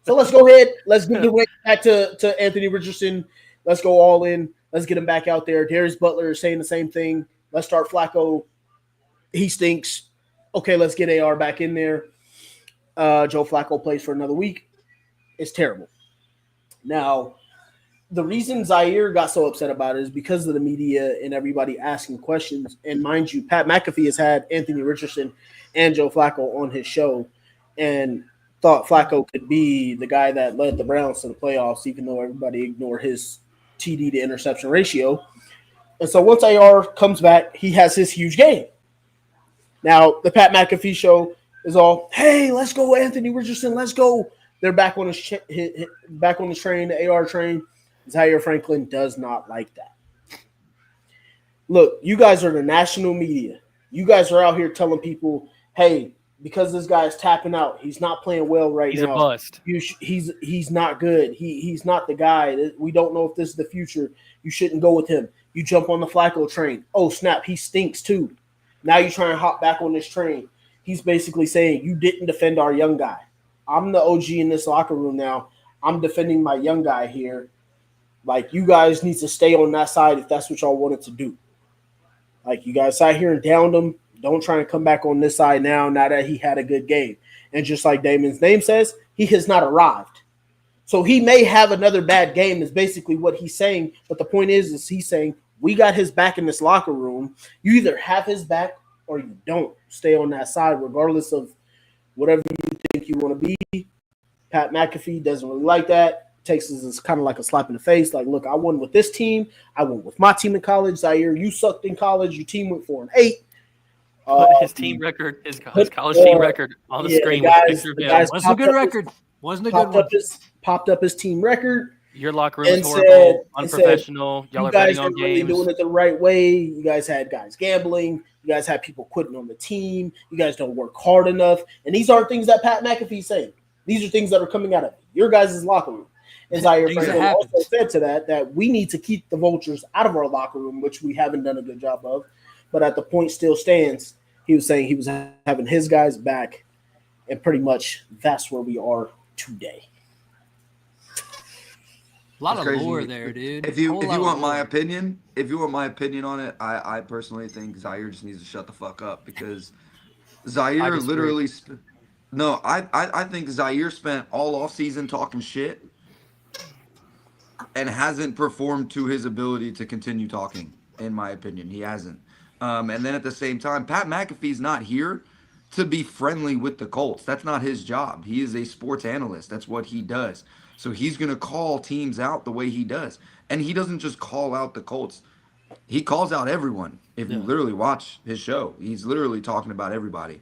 Speaker 1: So let's go ahead. Let's get the way back to Anthony Richardson. Let's go all in. Let's get him back out there. Darius Butler is saying the same thing. Let's start Flacco. He stinks. Okay, let's get AR back in there. Joe Flacco plays for another week. It's terrible. Now, the reason Zaire got so upset about it is because of the media and everybody asking questions. And mind you, Pat McAfee has had Anthony Richardson and Joe Flacco on his show and thought Flacco could be the guy that led the Browns to the playoffs, even though everybody ignored his TD to interception ratio. And so once AR comes back, he has his huge game. Now, the Pat McAfee show is all, hey, let's go, Anthony Richardson, let's go. They're back on his train, the AR train. Zaire Franklin does not like that. Look, you guys are the national media. You guys are out here telling people, hey, because this guy is tapping out, he's not playing well right now.
Speaker 2: He's a bust.
Speaker 1: He's not good. He's not the guy. We don't know if this is the future. You shouldn't go with him. You jump on the Flacco train. Oh, snap, he stinks too. Now you try and hop back on this train. He's basically saying, you didn't defend our young guy. I'm the OG in this locker room now. I'm defending my young guy here. Like, you guys need to stay on that side if that's what y'all wanted to do. Like, you guys sat here and downed him. Don't try and come back on this side now that he had a good game. And just like Damon's name says, he has not arrived. So he may have another bad game is basically what he's saying. But the point is he's saying, we got his back in this locker room. You either have his back or you don't. Stay on that side regardless of whatever you think you want to be. Pat McAfee doesn't really like that. Takes this as kind of like a slap in the face. Like, look, I won with this team. I won with my team in college. Zaire, you sucked in college. Your team went 4-8.
Speaker 2: His team record, his college team record on the screen.
Speaker 3: Wasn't a good record. Wasn't a good one.
Speaker 1: Popped up his team record.
Speaker 2: Your locker room is horrible, unprofessional. Y'all are betting on
Speaker 1: really
Speaker 2: games.
Speaker 1: Doing it the right way. You guys had guys gambling. You guys had people quitting on the team. You guys don't work hard enough. And these aren't things that Pat McAfee's saying. These are things that are coming out of your guys' locker room. And Zaire Franklin also said to that we need to keep the vultures out of our locker room, which we haven't done a good job of. But at the point still stands, he was saying he was having his guys back, and pretty much that's where we are today.
Speaker 3: A lot of lore there, dude.
Speaker 4: If you want my opinion, on it, I personally think Zaire just needs to shut the fuck up because Zaire literally I think Zaire spent all offseason talking shit and hasn't performed to his ability to continue talking, in my opinion. He hasn't. And then at the same time, Pat McAfee's not here to be friendly with the Colts. That's not his job. He is a sports analyst. That's what he does. So he's going to call teams out the way he does. And he doesn't just call out the Colts. He calls out everyone. If you literally watch his show, he's literally talking about everybody.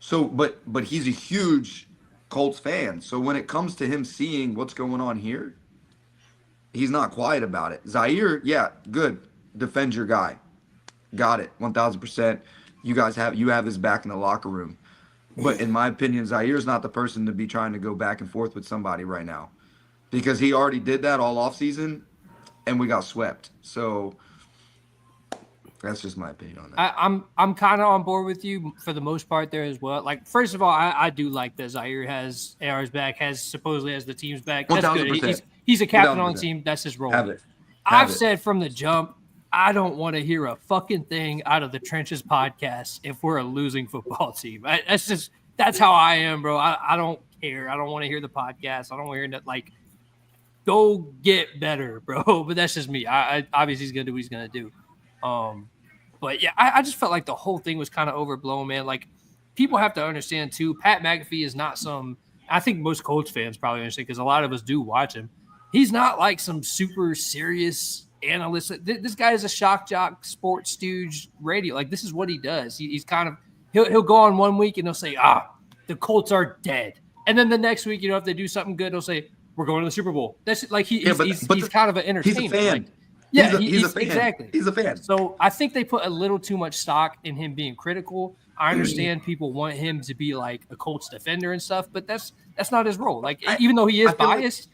Speaker 4: So, but he's a huge Colts fan. So when it comes to him seeing what's going on here, he's not quiet about it. Zaire, yeah, good. Defend your guy. Got it. 1,000%. You have his back in the locker room. But in my opinion, Zaire's not the person to be trying to go back and forth with somebody right now. Because he already did that all offseason, and we got swept. So that's just my opinion on that.
Speaker 3: I'm kind of on board with you for the most part there as well. Like, first of all, I do like that Zaire has AR's back, supposedly has the team's back. That's
Speaker 4: 1,000%.
Speaker 3: Good. He's a captain on the team. That's his role. I've said from the jump, I don't want to hear a fucking thing out of the Trenches podcast if we're a losing football team. That's how I am, bro. I don't care. I don't want to hear the podcast. I don't want to hear that. Like, go get better, bro. But that's just me. I obviously he's gonna do what he's gonna do. But yeah, I just felt like the whole thing was kind of overblown, man. Like, people have to understand too. Pat McAfee is not some. I think most Colts fans probably understand because a lot of us do watch him. He's not like some super serious analyst. This guy is a shock jock, sports stooge, radio. Like, this is what he does. He's kind of he'll go on one week and he'll say, the Colts are dead, and then the next week, if they do something good, he'll say, we're going to the Super Bowl. That's like he's kind of an entertainer.
Speaker 4: He's a fan.
Speaker 3: Like,
Speaker 4: he's a fan.
Speaker 3: Exactly.
Speaker 4: He's a fan.
Speaker 3: So I think they put a little too much stock in him being critical. I understand people want him to be like a Colts defender and stuff, but that's not his role. Like, even though he is biased.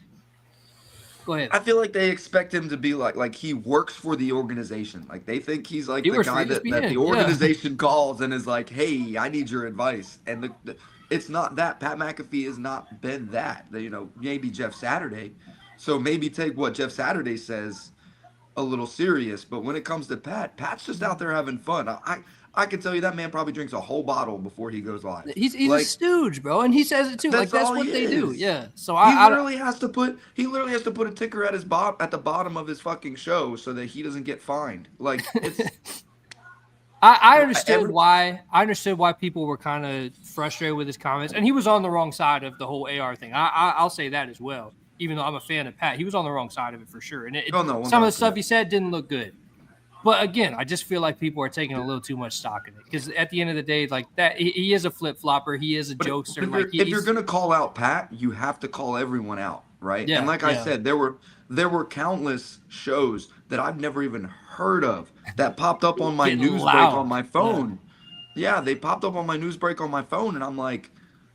Speaker 3: Go ahead.
Speaker 4: I feel like they expect him to be like he works for the organization. Like, they think he's like the guy that the organization calls and is like, hey, I need your advice. And it's not that. Pat McAfee has not been that. Maybe Jeff Saturday. So maybe take what Jeff Saturday says a little serious. But when it comes to Pat's just out there having fun. I can tell you that man probably drinks a whole bottle before he goes live.
Speaker 3: He's like, a stooge, bro, and he says it too. That's what they do. Yeah. So
Speaker 4: he literally has to put a ticker at at the bottom of his fucking show so that he doesn't get fined. Like, it's.
Speaker 3: I understood why. I understood why people were kind of frustrated with his comments, and he was on the wrong side of the whole AR thing. I'll say that as well. Even though I'm a fan of Pat, he was on the wrong side of it for sure. And some of the stuff he said didn't look good. But again, I just feel like people are taking a little too much stock in it because at the end of the day, like that, he is a flip flopper. He is a jokester.
Speaker 4: If you're gonna call out Pat, you have to call everyone out, right? Yeah, and like I said, there were countless shows that I've never even heard of that popped up on my news break on my phone. Yeah, they popped up on my news break on my phone, and I'm like,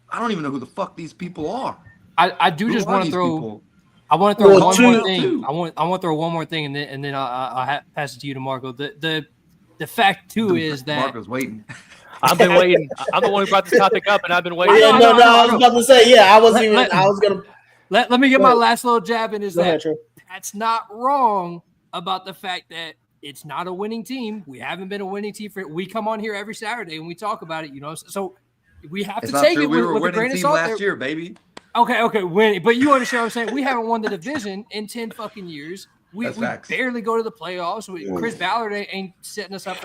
Speaker 4: I don't even know who the fuck these people are.
Speaker 3: I do just want to throw. People? I want to throw one more thing. I want to throw one more thing, and then I'll pass it to you, to Marco. The fact too is that
Speaker 4: Marco's waiting.
Speaker 2: I've been waiting. I'm the one who brought this topic up, and I've been waiting.
Speaker 1: Yeah, no, I was about to say, I was gonna.
Speaker 3: Let me get my last little jab in. Is that
Speaker 1: ahead,
Speaker 3: that's not wrong about the fact that it's not a winning team. We haven't been a winning team we come on here every Saturday and we talk about it, so we have to take it with a grain of salt.
Speaker 4: Last year, baby.
Speaker 3: Okay, winning. But you understand what I'm saying? We haven't won the division in 10 fucking years. We barely go to the playoffs. Chris Ballard ain't setting us up.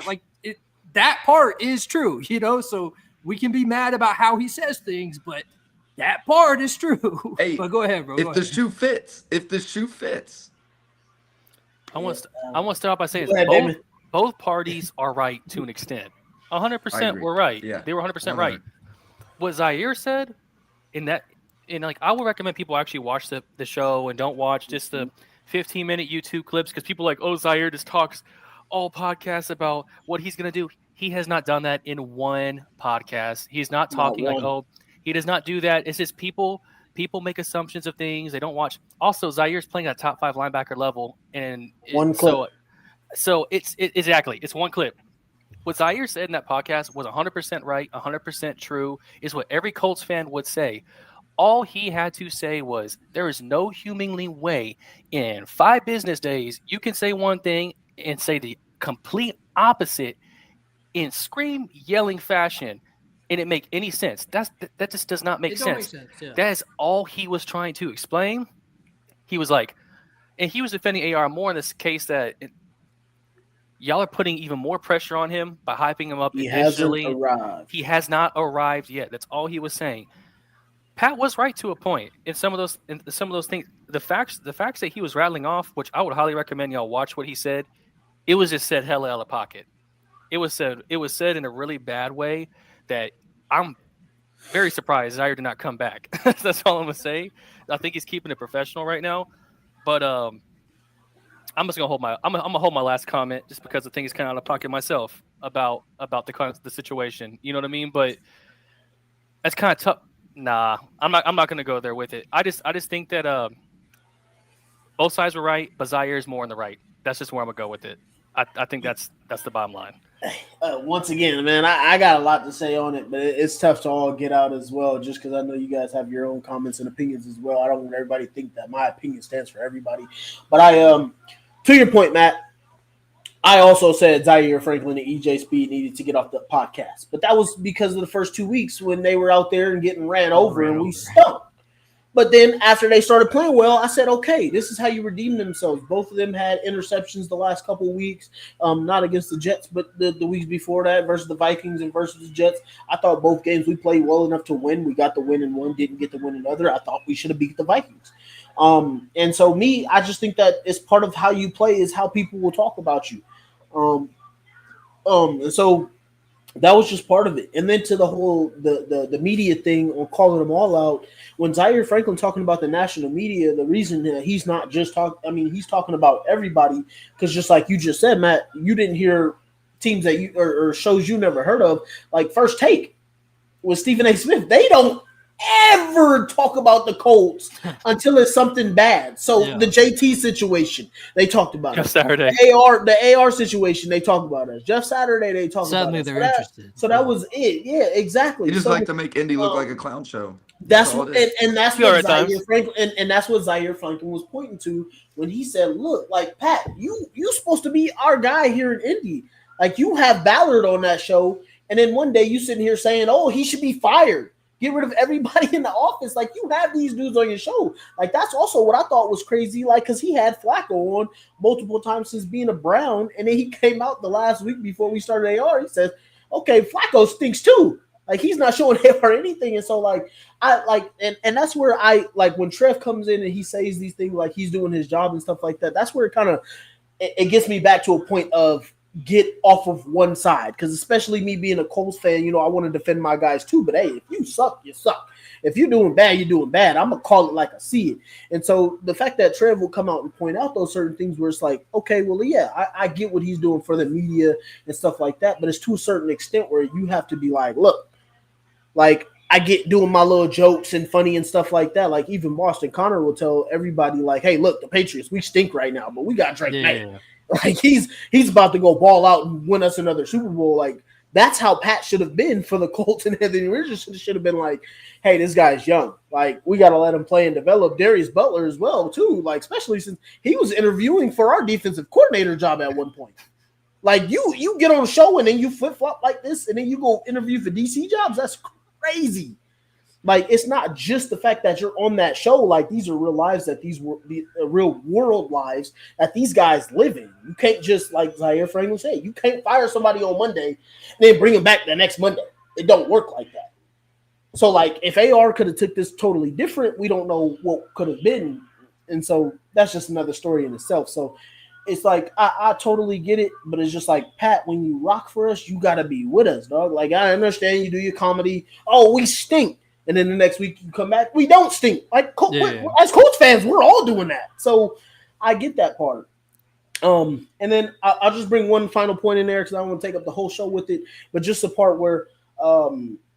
Speaker 3: That part is true, so we can be mad about how he says things, but that part is true.
Speaker 4: Hey,
Speaker 3: but go ahead, bro.
Speaker 4: If the shoe fits.
Speaker 2: I want to start off by saying both parties are right to an extent. 100% were right.
Speaker 4: Yeah.
Speaker 2: They were 100% right. What Zaire said I would recommend people actually watch the show and don't watch just the 15-minute YouTube clips, because people are like, oh, Zaire just talks all podcasts about what he's going to do. He has not done that in one podcast. He's not talking he does not do that. It's just people make assumptions of things. They don't watch. Also, Zaire's playing at top 5 linebacker level, and
Speaker 1: one clip.
Speaker 2: So it's one clip. What Zaire said in that podcast was 100% right, 100% true, is what every Colts fan would say. All he had to say was, there is no humanly way in 5 business days you can say one thing and say the complete opposite in scream yelling fashion, and it make any sense. That just does not make sense.
Speaker 3: Yeah.
Speaker 2: That is all he was trying to explain. He was like, and he was defending AR more in this case that y'all are putting even more pressure on him by hyping him up.
Speaker 1: He hasn't arrived.
Speaker 2: He has not arrived yet. That's all he was saying. Pat was right to a point in some of those things. The facts that he was rattling off, which I would highly recommend y'all watch what he said. It was just said hella out of pocket. It was said in a really bad way that I'm very surprised Zaire did not come back. That's all I'm gonna say. I think he's keeping it professional right now. But I'm just gonna hold my last comment, just because I think it's kind of out of pocket myself about the situation. You know what I mean? But that's kind of tough. Nah, I'm not gonna go there with it. I just think that both sides were right, but Zaire is more in the right. That's just where I'm gonna go with it. I think that's the bottom line.
Speaker 1: Once again, man, I got a lot to say on it, but it's tough to all get out as well, just because I know you guys have your own comments and opinions as well. I don't want everybody to think that my opinion stands for everybody. But to your point, Matt, I also said Zaire Franklin and EJ Speed needed to get off the podcast. But that was because of the first 2 weeks when they were out there and getting ran over and we stunk. But then after they started playing well, I said, okay, this is how you redeem themselves. Both of them had interceptions the last couple of weeks, not against the Jets, but the weeks before that versus the Vikings and versus the Jets. I thought both games we played well enough to win. We got the win in one, didn't get the win in another. I thought we should have beat the Vikings. And so I just think that it's part of how you play is how people will talk about you. And so that was just part of it. And then to the whole the media thing on calling them all out, when Zaire Franklin talking about the national media, the reason that he's not just he's talking about everybody, because just like you just said, Matt, you didn't hear teams that you or shows you never heard of, like First Take with Stephen A. Smith. They don't ever talk about the Colts until it's something bad. So the JT situation, they talked about
Speaker 2: Jeff
Speaker 1: it.
Speaker 2: Saturday.
Speaker 1: The AR situation, they talked about it. Jeff Saturday, they talked about it.
Speaker 3: Suddenly they're interested.
Speaker 1: So that was it. Yeah, exactly.
Speaker 4: You just like to make Indy look like a clown show.
Speaker 1: That's what Zaire Franklin and that's what Zaire Franklin was pointing to when he said, "Look, like Pat, you supposed to be our guy here in Indy. Like you have Ballard on that show, and then one day you sitting here saying, "Oh, he should be fired. Get rid of everybody in the office." Like you have these dudes on your show. Like that's also what I thought was crazy. Like because he had Flacco on multiple times since being a Brown, and then he came out the last week before we started AR. He says, "Okay, Flacco stinks too. Like he's not showing AR anything." And so like I like and that's where I like when Trev comes in and he says these things like he's doing his job and stuff like that. That's where it kind of it gets me back to a point of get off of one side, because especially me being a Colts fan, I want to defend my guys too. But hey, if you suck, you suck. If you're doing bad, you're doing bad. I'm gonna call it like I see it. And so the fact that Trev will come out and point out those certain things where it's like, okay, well, yeah, I get what he's doing for the media and stuff like that, but it's to a certain extent where you have to be like, look, like I get doing my little jokes and funny and stuff like that. Like even Boston Connor will tell everybody like, hey, look, the Patriots, we stink right now, but we got Drake May. Like he's about to go ball out and win us another Super Bowl. Like That's how Pat should have been for the Colts, and Anthony Richardson should have been like, hey, this guy's young. Like, we got to let him play and develop. Darius Butler as well, too, like, especially since he was interviewing for our defensive coordinator job at one point. Like, you get on a show and then you flip-flop like this, and then you go interview for DC jobs. That's crazy. Like, it's not just the fact that you're on that show. Like, these are real lives that these were real world lives that these guys live in. You can't just, like Zaire Franklin said, you can't fire somebody on Monday and then bring them back the next Monday. It don't work like that. So, like, if AR could have took this totally different, we don't know what could have been. And so that's just another story in itself. So it's like, I totally get it, but it's just like, Pat, when you rock for us, you got to be with us, dog. Like, I understand you do your comedy. Oh, we stink. And then the next week you come back, we don't stink. Like, as Colts fans, we're all doing that. So I get that part. And then I'll just bring one final point in there because I don't want to take up the whole show with it. But just the part where,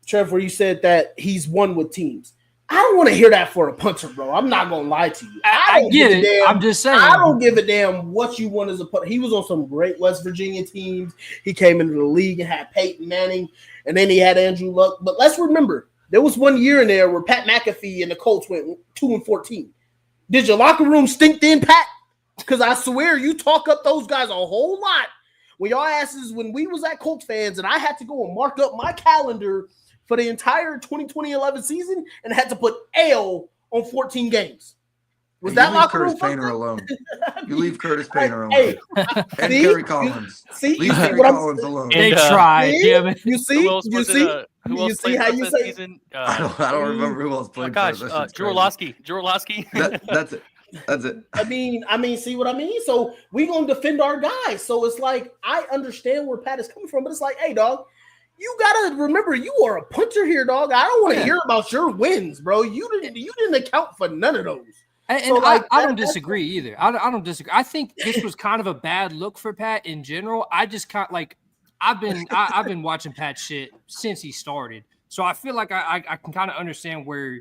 Speaker 1: Trev, where you said that he's won with teams. I don't want to hear that for a punter, bro. I'm not going to lie to you.
Speaker 3: I get it. Damn, I'm just saying.
Speaker 1: I don't give a damn what you want as a punter. He was on some great West Virginia teams. He came into the league and had Peyton Manning, and then he had Andrew Luck. But let's remember, there was one year in there where Pat McAfee and the Colts went 2-14. Did your locker room stink then, Pat? Because I swear you talk up those guys a whole lot. When y'all asses, when we was at Colts fans and I had to go and mark up my calendar for the entire 2020-11 season and had to put L on 14 games. Was that locker room?
Speaker 4: Curtis Painter alone. You leave Curtis Painter alone. Hey, and Kerry Collins. Leave Kerry Collins alone.
Speaker 3: They tried.
Speaker 1: You see how you say
Speaker 2: season?
Speaker 4: I don't remember who else played.
Speaker 2: Oh gosh, Drew Orlowski.
Speaker 4: That's it. That's it.
Speaker 1: I mean, see what I mean? So we gonna defend our guys. So it's like, I understand where Pat is coming from, but it's like, hey, dog, you gotta remember you are a punter here, dog. I don't want to hear about your wins, bro. You didn't account for none of those.
Speaker 3: And so, like, I don't disagree either. I don't disagree. I think this was kind of a bad look for Pat in general. I just kind of like, I've been watching Pat shit since he started, so I feel like I can kind of understand where,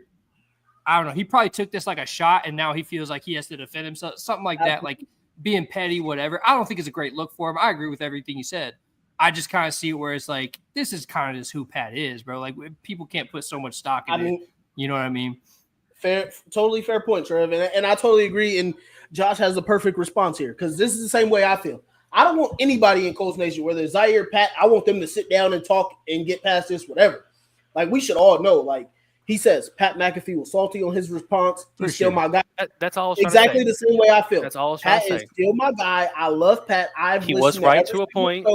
Speaker 3: I don't know, he probably took this like a shot, and now he feels like he has to defend himself, something like that, like being petty, whatever. I don't think it's a great look for him. I agree with everything you said. I just kind of see it where it's like, this is kind of just who Pat is, bro. Like, people can't put so much stock in it. You know what I mean?
Speaker 1: Totally fair point, Trev, and I totally agree. And Josh has the perfect response here because this is the same way I feel. I don't want anybody in Colts Nation, whether it's Zaire, Pat, I want them to sit down and talk and get past this, whatever. Like, we should all know. Like he says, Pat McAfee was salty on his response. He's still my guy.
Speaker 2: That's all.
Speaker 1: Exactly the same way I feel.
Speaker 2: That's all.
Speaker 1: Pat is still my guy. I love Pat.
Speaker 2: He was right to a point.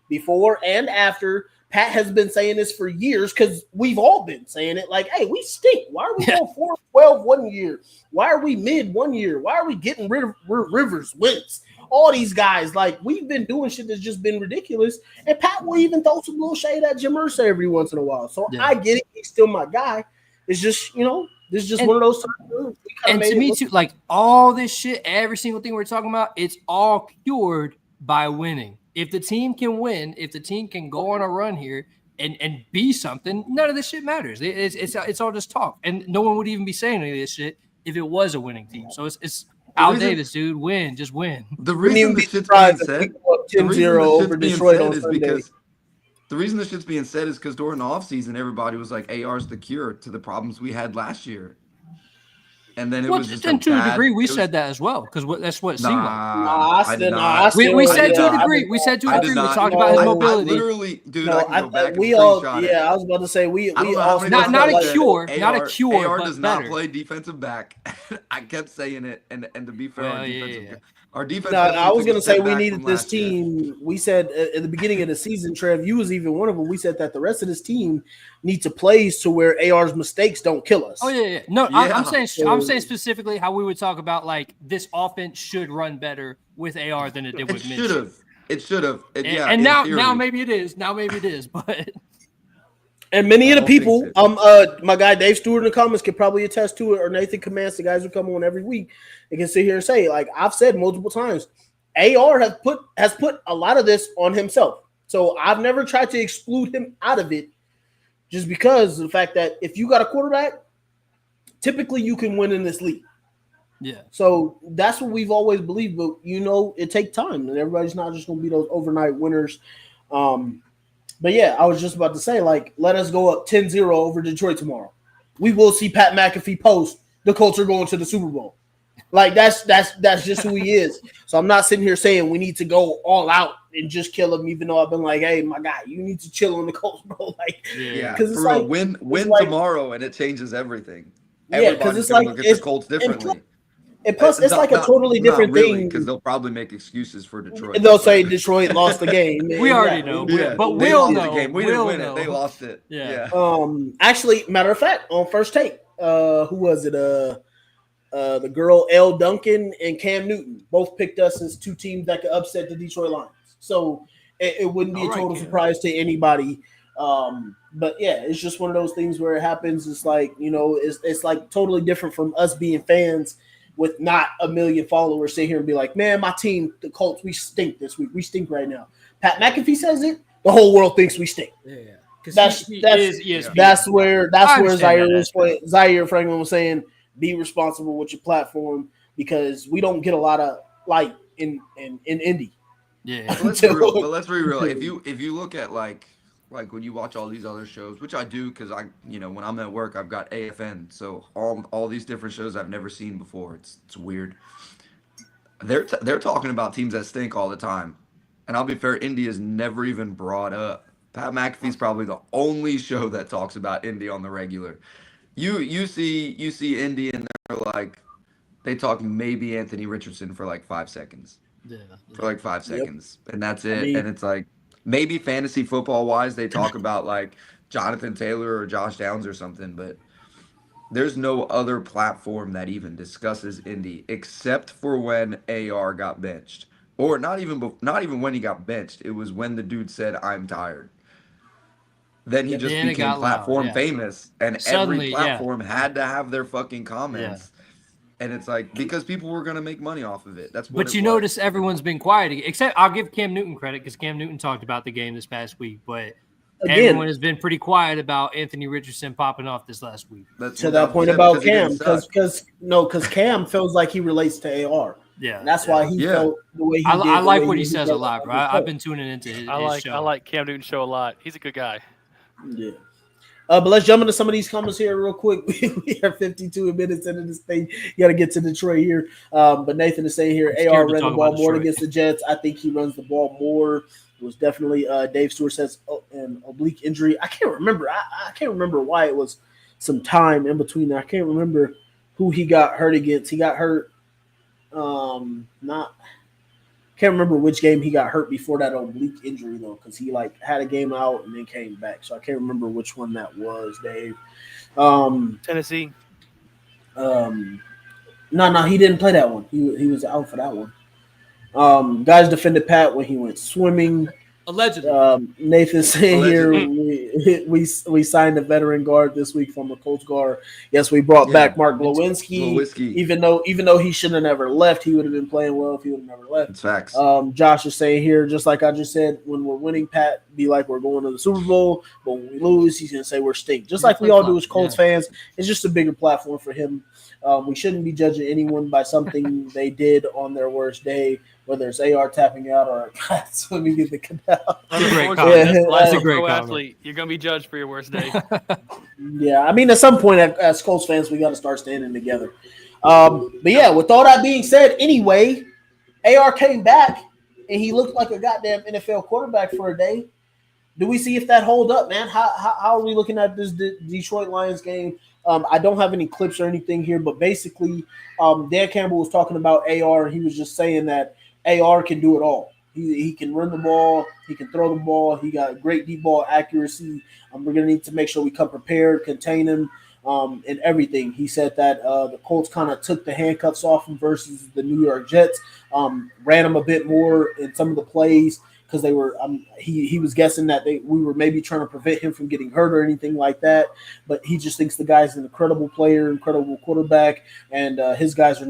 Speaker 1: Before and after. Pat has been saying this for years because we've all been saying it. Like, hey, we stink. Why are we going 4-12 one year? Why are we mid one year? Why are we getting rid of Rivers, Wentz? All these guys, like, we've been doing shit that's just been ridiculous. And Pat will even throw some little shade at Jim Irsay every once in a while. So I get it. He's still my guy. It's just, this is just one of those times.
Speaker 3: And to me, too, like, all this shit, every single thing we're talking about, it's all cured by winning. If the team can win, if the team can go on a run here and be something, none of this shit matters. It's all just talk. And no one would even be saying any of this shit if it was a winning team. So it's Al Davis, dude, win, just win.
Speaker 4: The reason the shit's being said, 10-0 over Detroit on Sunday. Because the reason this shit's being said is because during the offseason, everybody was like, AR's the cure to the problems we had last year. And then it was just
Speaker 3: to a degree, we said that as well because that's what it seemed
Speaker 1: like.
Speaker 3: We said to a degree. We said to a degree. We talked about his mobility.
Speaker 4: Literally, dude, I can go back and
Speaker 1: screenshot it. I was about to say we all
Speaker 3: not a cure, not a cure.
Speaker 4: AR does not play defensive back. I kept saying it, and to be fair, our defense.
Speaker 1: I was gonna say we needed this team. We said at the beginning of the season, Trev, you was even one of them. We said that the rest of this team need to play to where AR's mistakes don't kill us.
Speaker 3: Oh yeah. No, yeah. I'm saying specifically how we would talk about like this offense should run better with AR than it did with Mitch.
Speaker 4: It should have.
Speaker 3: And now maybe it is. But
Speaker 1: and many of the people, my guy Dave Stewart in the comments can probably attest to it, or Nathan Commands, the guys who come on every week, they can sit here and say, like I've said multiple times, AR has put a lot of this on himself. So I've never tried to exclude him out of it, just because of the fact that if you got a quarterback, typically you can win in this league.
Speaker 3: Yeah.
Speaker 1: So that's what we've always believed, but it takes time, and everybody's not just going to be those overnight winners. But yeah, I was just about to say, like, let us go up 10-0 over Detroit tomorrow. We will see Pat McAfee post the Colts are going to the Super Bowl. Like that's just who he is. So I'm not sitting here saying we need to go all out and just kill him, even though I've been like, hey, my guy, you need to chill on the Colts, bro. Like,
Speaker 4: because it's like win like, tomorrow and it changes everything.
Speaker 1: Yeah, because it's like
Speaker 4: look at the Colts differently.
Speaker 1: And plus, it's like a totally different thing.
Speaker 4: Because they'll probably make excuses for Detroit.
Speaker 1: They'll say Detroit lost the game.
Speaker 3: We already know, but we'll know.
Speaker 4: The game. We didn't win it. They lost it.
Speaker 3: Yeah.
Speaker 1: Actually, matter of fact, on First Take, who was it? The girl Elle Duncan and Cam Newton both picked us as two teams that could upset the Detroit Lions. So it wouldn't be a total surprise to anybody. But yeah, it's just one of those things where it happens. It's like, it's like totally different from us being fans with not a million followers sit here and be like, man, my team, the Colts, we stink this week. We stink right now. Pat McAfee says it. The whole world thinks we stink.
Speaker 3: Yeah.
Speaker 1: That's where Zaire Franklin was saying, be responsible with your platform because we don't get a lot of light in Indy.
Speaker 3: Yeah.
Speaker 4: Let's be real. If you look at like when you watch all these other shows, which I do because when I'm at work, I've got AFN, so all these different shows I've never seen before. It's weird. They're talking about teams that stink all the time, and I'll be fair, Indy is never even brought up. Pat McAfee's probably the only show that talks about Indy on the regular. You see Indy and they're like they talk maybe Anthony Richardson for like 5 seconds.
Speaker 3: Yeah.
Speaker 4: For like 5 seconds, and that's it. And it's like. Maybe fantasy football wise, they talk about like Jonathan Taylor or Josh Downs or something, but there's no other platform that even discusses Indy except for when AR got benched, or not even when he got benched. It was when the dude said, "I'm tired." Then he just became platform famous, and every platform had to have their fucking comments. And it's like because people were going to make money off of it. That's what.
Speaker 3: But you notice everyone's been quiet, except I'll give Cam Newton credit because Cam Newton talked about the game this past week. But everyone has been pretty quiet about Anthony Richardson popping off this last week.
Speaker 1: To that point about Cam, because Cam feels like he relates to AR.
Speaker 3: Yeah,
Speaker 1: and that's why he felt the way he did.
Speaker 3: I like what he says a lot, bro. I've been tuning into his show.
Speaker 2: I like Cam Newton's show a lot. He's a good guy.
Speaker 1: Yeah. But let's jump into some of these comments here real quick. We are 52 minutes into this thing. You got to get to Detroit here. But Nathan is saying here, AR ran the ball more against the Jets. I think he runs the ball more. It was definitely Dave Stewart says an oblique injury. I can't remember. I can't remember why it was some time in between there. I can't remember who he got hurt against. He got hurt. Can't remember which game he got hurt before that oblique injury though, because he had a game out and then came back. So I can't remember which one that was, Dave.
Speaker 2: Tennessee.
Speaker 1: No, he didn't play that one. He was out for that one. Guys defended Pat when he went swimming.
Speaker 3: Allegedly.
Speaker 1: Nathan saying here we signed a veteran guard this week from a Colts guard. Yes, we brought back Mark Glowinski. Even though he shouldn't have never left, he would have been playing well if he would have never left.
Speaker 4: It's facts.
Speaker 1: Josh is saying here, just like I just said, when we're winning, Pat be like we're going to the Super Bowl, but when we lose, he's gonna say we're stink. Just like we all do as Colts fans. It's just a bigger platform for him. We shouldn't be judging anyone by something they did on their worst day, whether it's AR tapping out or swimming in the canal.
Speaker 3: That's a great comment. That's a great
Speaker 2: athlete. You're going to be judged for your worst day.
Speaker 1: Yeah, I mean, at some point, as Colts fans, we got to start standing together. But yeah, with all that being said, anyway, AR came back, and he looked like a goddamn NFL quarterback for a day. Do we see if that hold up, man? How are we looking at this Detroit Lions game? I don't have any clips or anything here, but basically, Dan Campbell was talking about AR, and he was just saying that AR can do it all. He can run the ball, he can throw the ball, he got great deep ball accuracy. We're going to need to make sure we come prepared, contain him, and everything. He said that the Colts kind of took the handcuffs off him versus the New York Jets, ran him a bit more in some of the plays, because they were he was guessing that we were maybe trying to prevent him from getting hurt or anything like that. But he just thinks the guy's an incredible player, incredible quarterback, and his guys are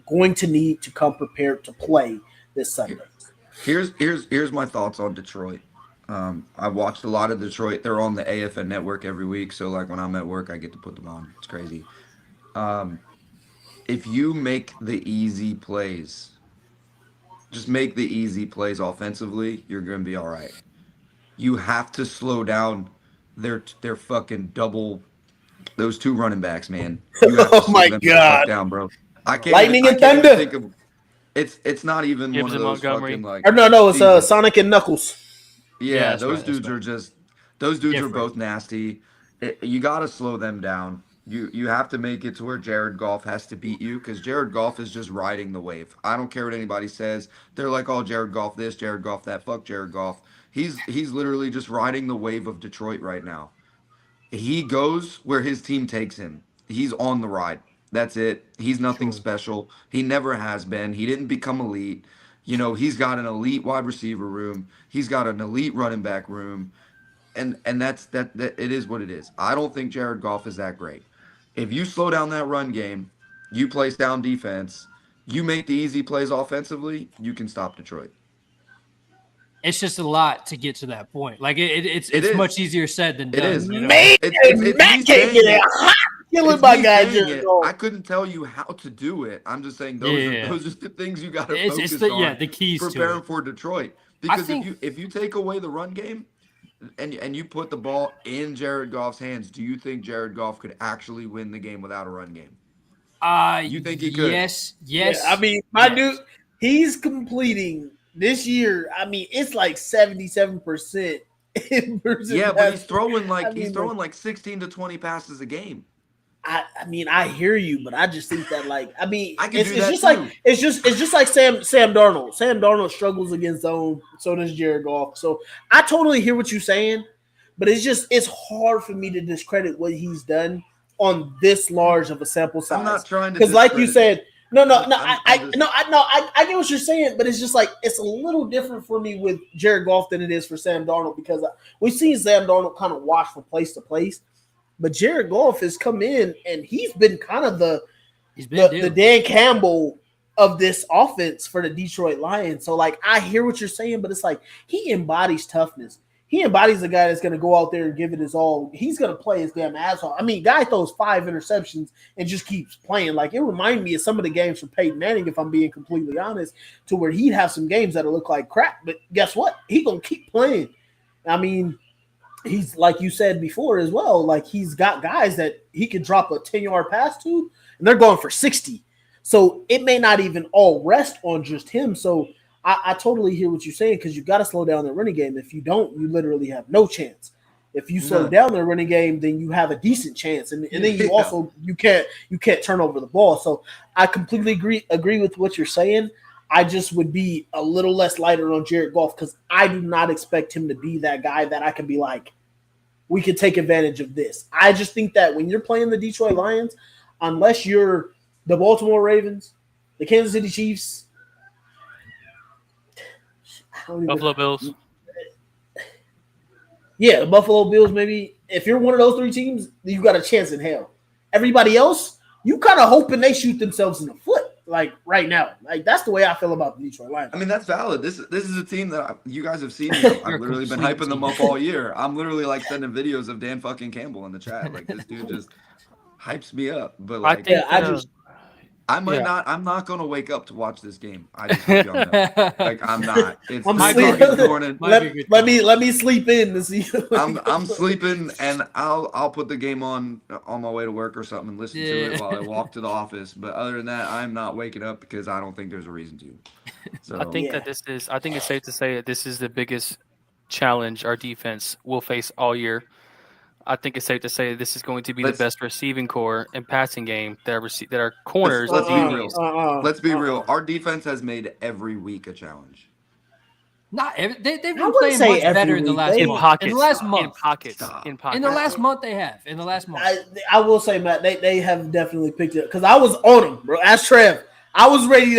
Speaker 1: going to need to come prepared to play this Sunday.
Speaker 4: Here's my thoughts on Detroit. I've watched a lot of Detroit. They're on the AFN network every week, so like when I'm at work, I get to put them on. It's crazy. If you make the easy plays, just make the easy plays offensively, you're going to be all right. you have to slow down their fucking double. Those two running backs, man. You have to
Speaker 1: Oh
Speaker 4: slow
Speaker 1: my
Speaker 4: them the fuck
Speaker 1: God.
Speaker 4: down, bro. I can't
Speaker 1: Lightning
Speaker 4: even,
Speaker 1: and
Speaker 4: I can't even
Speaker 1: Thunder.
Speaker 4: think of. It's not even
Speaker 2: Gibbs
Speaker 4: one of
Speaker 2: and
Speaker 4: those
Speaker 2: Montgomery.
Speaker 4: fucking like.
Speaker 1: Or no, it's
Speaker 4: Jesus.
Speaker 1: Sonic and Knuckles.
Speaker 4: Yeah,
Speaker 3: that's
Speaker 4: those
Speaker 3: right,
Speaker 4: dudes
Speaker 3: right.
Speaker 4: are just. Those dudes
Speaker 3: Different.
Speaker 4: are both nasty. You got to slow them down. You have to make it to where Jared Goff has to beat you because Jared Goff is just riding the wave. I don't care what anybody says. They're like, oh, Jared Goff this, Jared Goff that. Fuck Jared Goff. He's literally just riding the wave of Detroit right now. He goes where his team takes him. He's on the ride. That's it. He's nothing special. He never has been. He didn't become elite. He's got an elite wide receiver room. He's got an elite running back room. And that's that it is what it is. I don't think Jared Goff is that great. If you slow down that run game, you play down defense, you make the easy plays offensively, you can stop Detroit.
Speaker 3: It's just a lot to get to that point. Like it's much easier said than done.
Speaker 4: It is.
Speaker 3: You know?
Speaker 1: Man, Matt can't get it. Killing my guy.
Speaker 4: I couldn't tell you how to do it. I'm just saying those are the things you got to focus on.
Speaker 3: Yeah, the keys
Speaker 4: preparing
Speaker 3: to
Speaker 4: for Detroit. Because if you take away the run game and you put the ball in Jared Goff's hands, do you think Jared Goff could actually win the game without a run game? You think he could?
Speaker 3: Yes.
Speaker 1: Yeah, I mean, dude, he's completing this year. I mean, it's like 77%.
Speaker 4: Yeah, but he's throwing like 16 to 20 passes a game.
Speaker 1: I mean, I hear you, but I just think that it's just like Sam Darnold. Sam Darnold struggles against zone, so does Jared Goff. So I totally hear what you're saying, but it's hard for me to discredit what he's done on this large of a sample size.
Speaker 4: I'm not trying to,
Speaker 1: because like you said, I get what you're saying, but it's just like it's a little different for me with Jared Goff than it is for Sam Darnold because we've seen Sam Darnold kind of wash from place to place. But Jared Goff has come in and he's been kind of the Dan Campbell of this offense for the Detroit Lions. So, like, I hear what you're saying, but it's like he embodies toughness. He embodies a guy that's going to go out there and give it his all. He's going to play his damn ass off. I mean, guy throws 5 interceptions and just keeps playing. Like, it reminded me of some of the games from Peyton Manning, if I'm being completely honest, to where he'd have some games that'll look like crap. But guess what? He's going to keep playing. I mean, he's like you said before as well, like he's got guys that he can drop a 10-yard pass to and they're going for 60. So it may not even all rest on just him. So I totally hear what you're saying because you've got to slow down the running game. If you don't, you literally have no chance. If you slow down the running game, then you have a decent chance. And then you also you can't turn over the ball. So I completely agree with what you're saying. I just would be a little less lighter on Jared Goff because I do not expect him to be that guy that I can be like, we could take advantage of this. I just think that when you're playing the Detroit Lions, unless you're the Baltimore Ravens, the Kansas City Chiefs,
Speaker 2: Buffalo Bills.
Speaker 1: Yeah, the Buffalo Bills, maybe. If you're one of those 3 teams, you got a chance in hell. Everybody else, you kind of hoping they shoot themselves in the foot. Like right now, like that's the way I feel about the Detroit Lions.
Speaker 4: I mean, that's valid. This is a team that you guys have seen. I've literally been hyping them up all year. I'm literally like sending videos of Dan fucking Campbell in the chat. Like this dude just hypes me up. But like, I'm not gonna wake up to watch this game. I just hope y'all know. Like I'm not. It's
Speaker 1: let me sleep in to see.
Speaker 4: I'm sleeping and I'll put the game on my way to work or something and listen to it while I walk to the office. But other than that, I'm not waking up because I don't think there's a reason to. So
Speaker 2: I think it's safe to say that this is the biggest challenge our defense will face all year. I think it's safe to say this is going to be the best receiving core and passing game that our corners.
Speaker 4: Let's be real. Our defense has made every week a challenge.
Speaker 3: Not every, they've been playing much better in the last month. In the last month.
Speaker 2: In pockets.
Speaker 3: In the last month they have. In the last month.
Speaker 1: I will say, Matt, they have definitely picked it up because I was on them, bro. As Trev, I was ready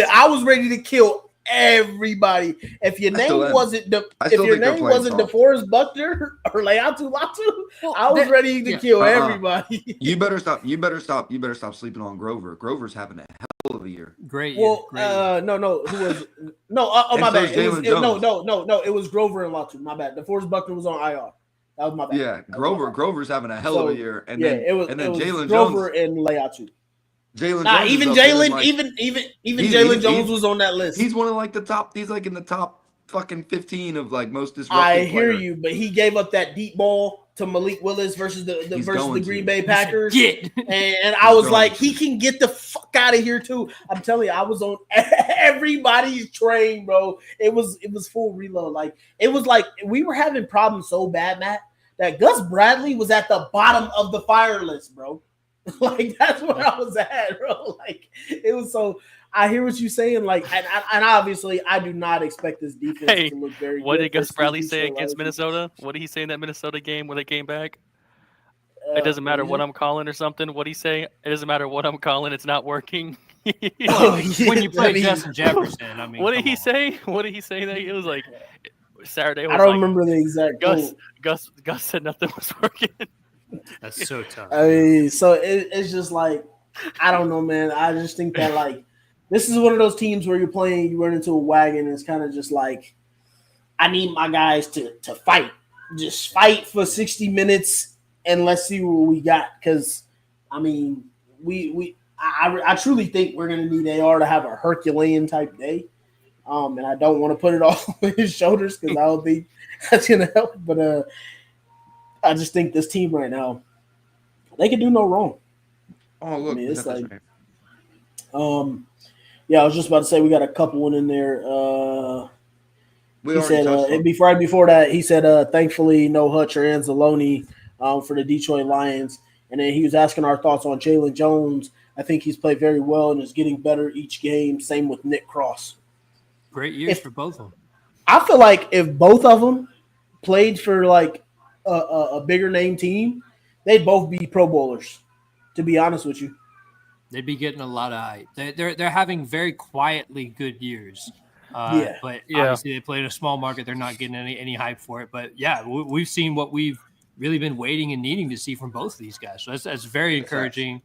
Speaker 1: to kill everybody. If your name wasn't DeForest Buckner or Laiatu Latu, I was ready to kill everybody.
Speaker 4: You better stop sleeping on Grover. Grover's having a hell of a year.
Speaker 3: Great year.
Speaker 1: No. Who was my bad. It was Grover and Latu. My bad. DeForest Buckner was on IR. That was my bad.
Speaker 4: Yeah, Grover's having a hell of a year. And then Jalen
Speaker 1: Grover and Laiatu. Jalen Jones Jalen Jones was on that list.
Speaker 4: He's one of like the top. He's like in the top fucking 15 of like most disruptive
Speaker 1: I hear
Speaker 4: player.
Speaker 1: you, but he gave up that deep ball to Malik Willis versus the Green Bay Packers. And I was like, he can get the fuck out of here too. I'm telling you, I was on everybody's train, bro. It was full reload. Like it was like we were having problems so bad, Matt, that Gus Bradley was at the bottom of the fire list, bro. Like that's where I was at, bro. Like it was so. I hear what you're saying, like, and obviously, I do not expect this defense to look very good.
Speaker 2: What did Gus Bradley say against Minnesota? What did he say in that Minnesota game when they came back? It doesn't matter what I'm calling or something. What did he say? It doesn't matter what I'm calling. It's not working.
Speaker 3: When you play Justin Jefferson, I mean,
Speaker 2: what did he say? What did he say? That it was like Saturday.
Speaker 1: I don't remember the exact.
Speaker 2: Gus said nothing was working.
Speaker 3: That's so tough.
Speaker 1: I mean, so it's just like I don't know, man. I just think that like. This is one of those teams where you're playing, you run into a wagon, and it's kind of just like, I need my guys to fight. Just fight for 60 minutes, and let's see what we got. Because, I mean, I truly think we're going to need AR to have a Herculean-type day. And I don't want to put it all on his shoulders because I don't think that's going to help. But I just think this team right now, they can do no wrong.
Speaker 4: Oh, look. I mean, it's like
Speaker 1: right. Yeah, I was just about to say we got a couple one in there. He said before that, he said, thankfully no Hutch or Anzalone for the Detroit Lions. And then he was asking our thoughts on Jalen Jones. I think he's played very well and is getting better each game. Same with Nick Cross.
Speaker 3: Great years for both of them.
Speaker 1: I feel like if both of them played for like a bigger name team, they'd both be Pro Bowlers, to be honest with you.
Speaker 3: They'd be getting a lot of hype. They're having very quietly good years. But obviously they play in a small market. They're not getting any hype for it. But yeah, we've seen what we've really been waiting and needing to see from both of these guys. So that's very encouraging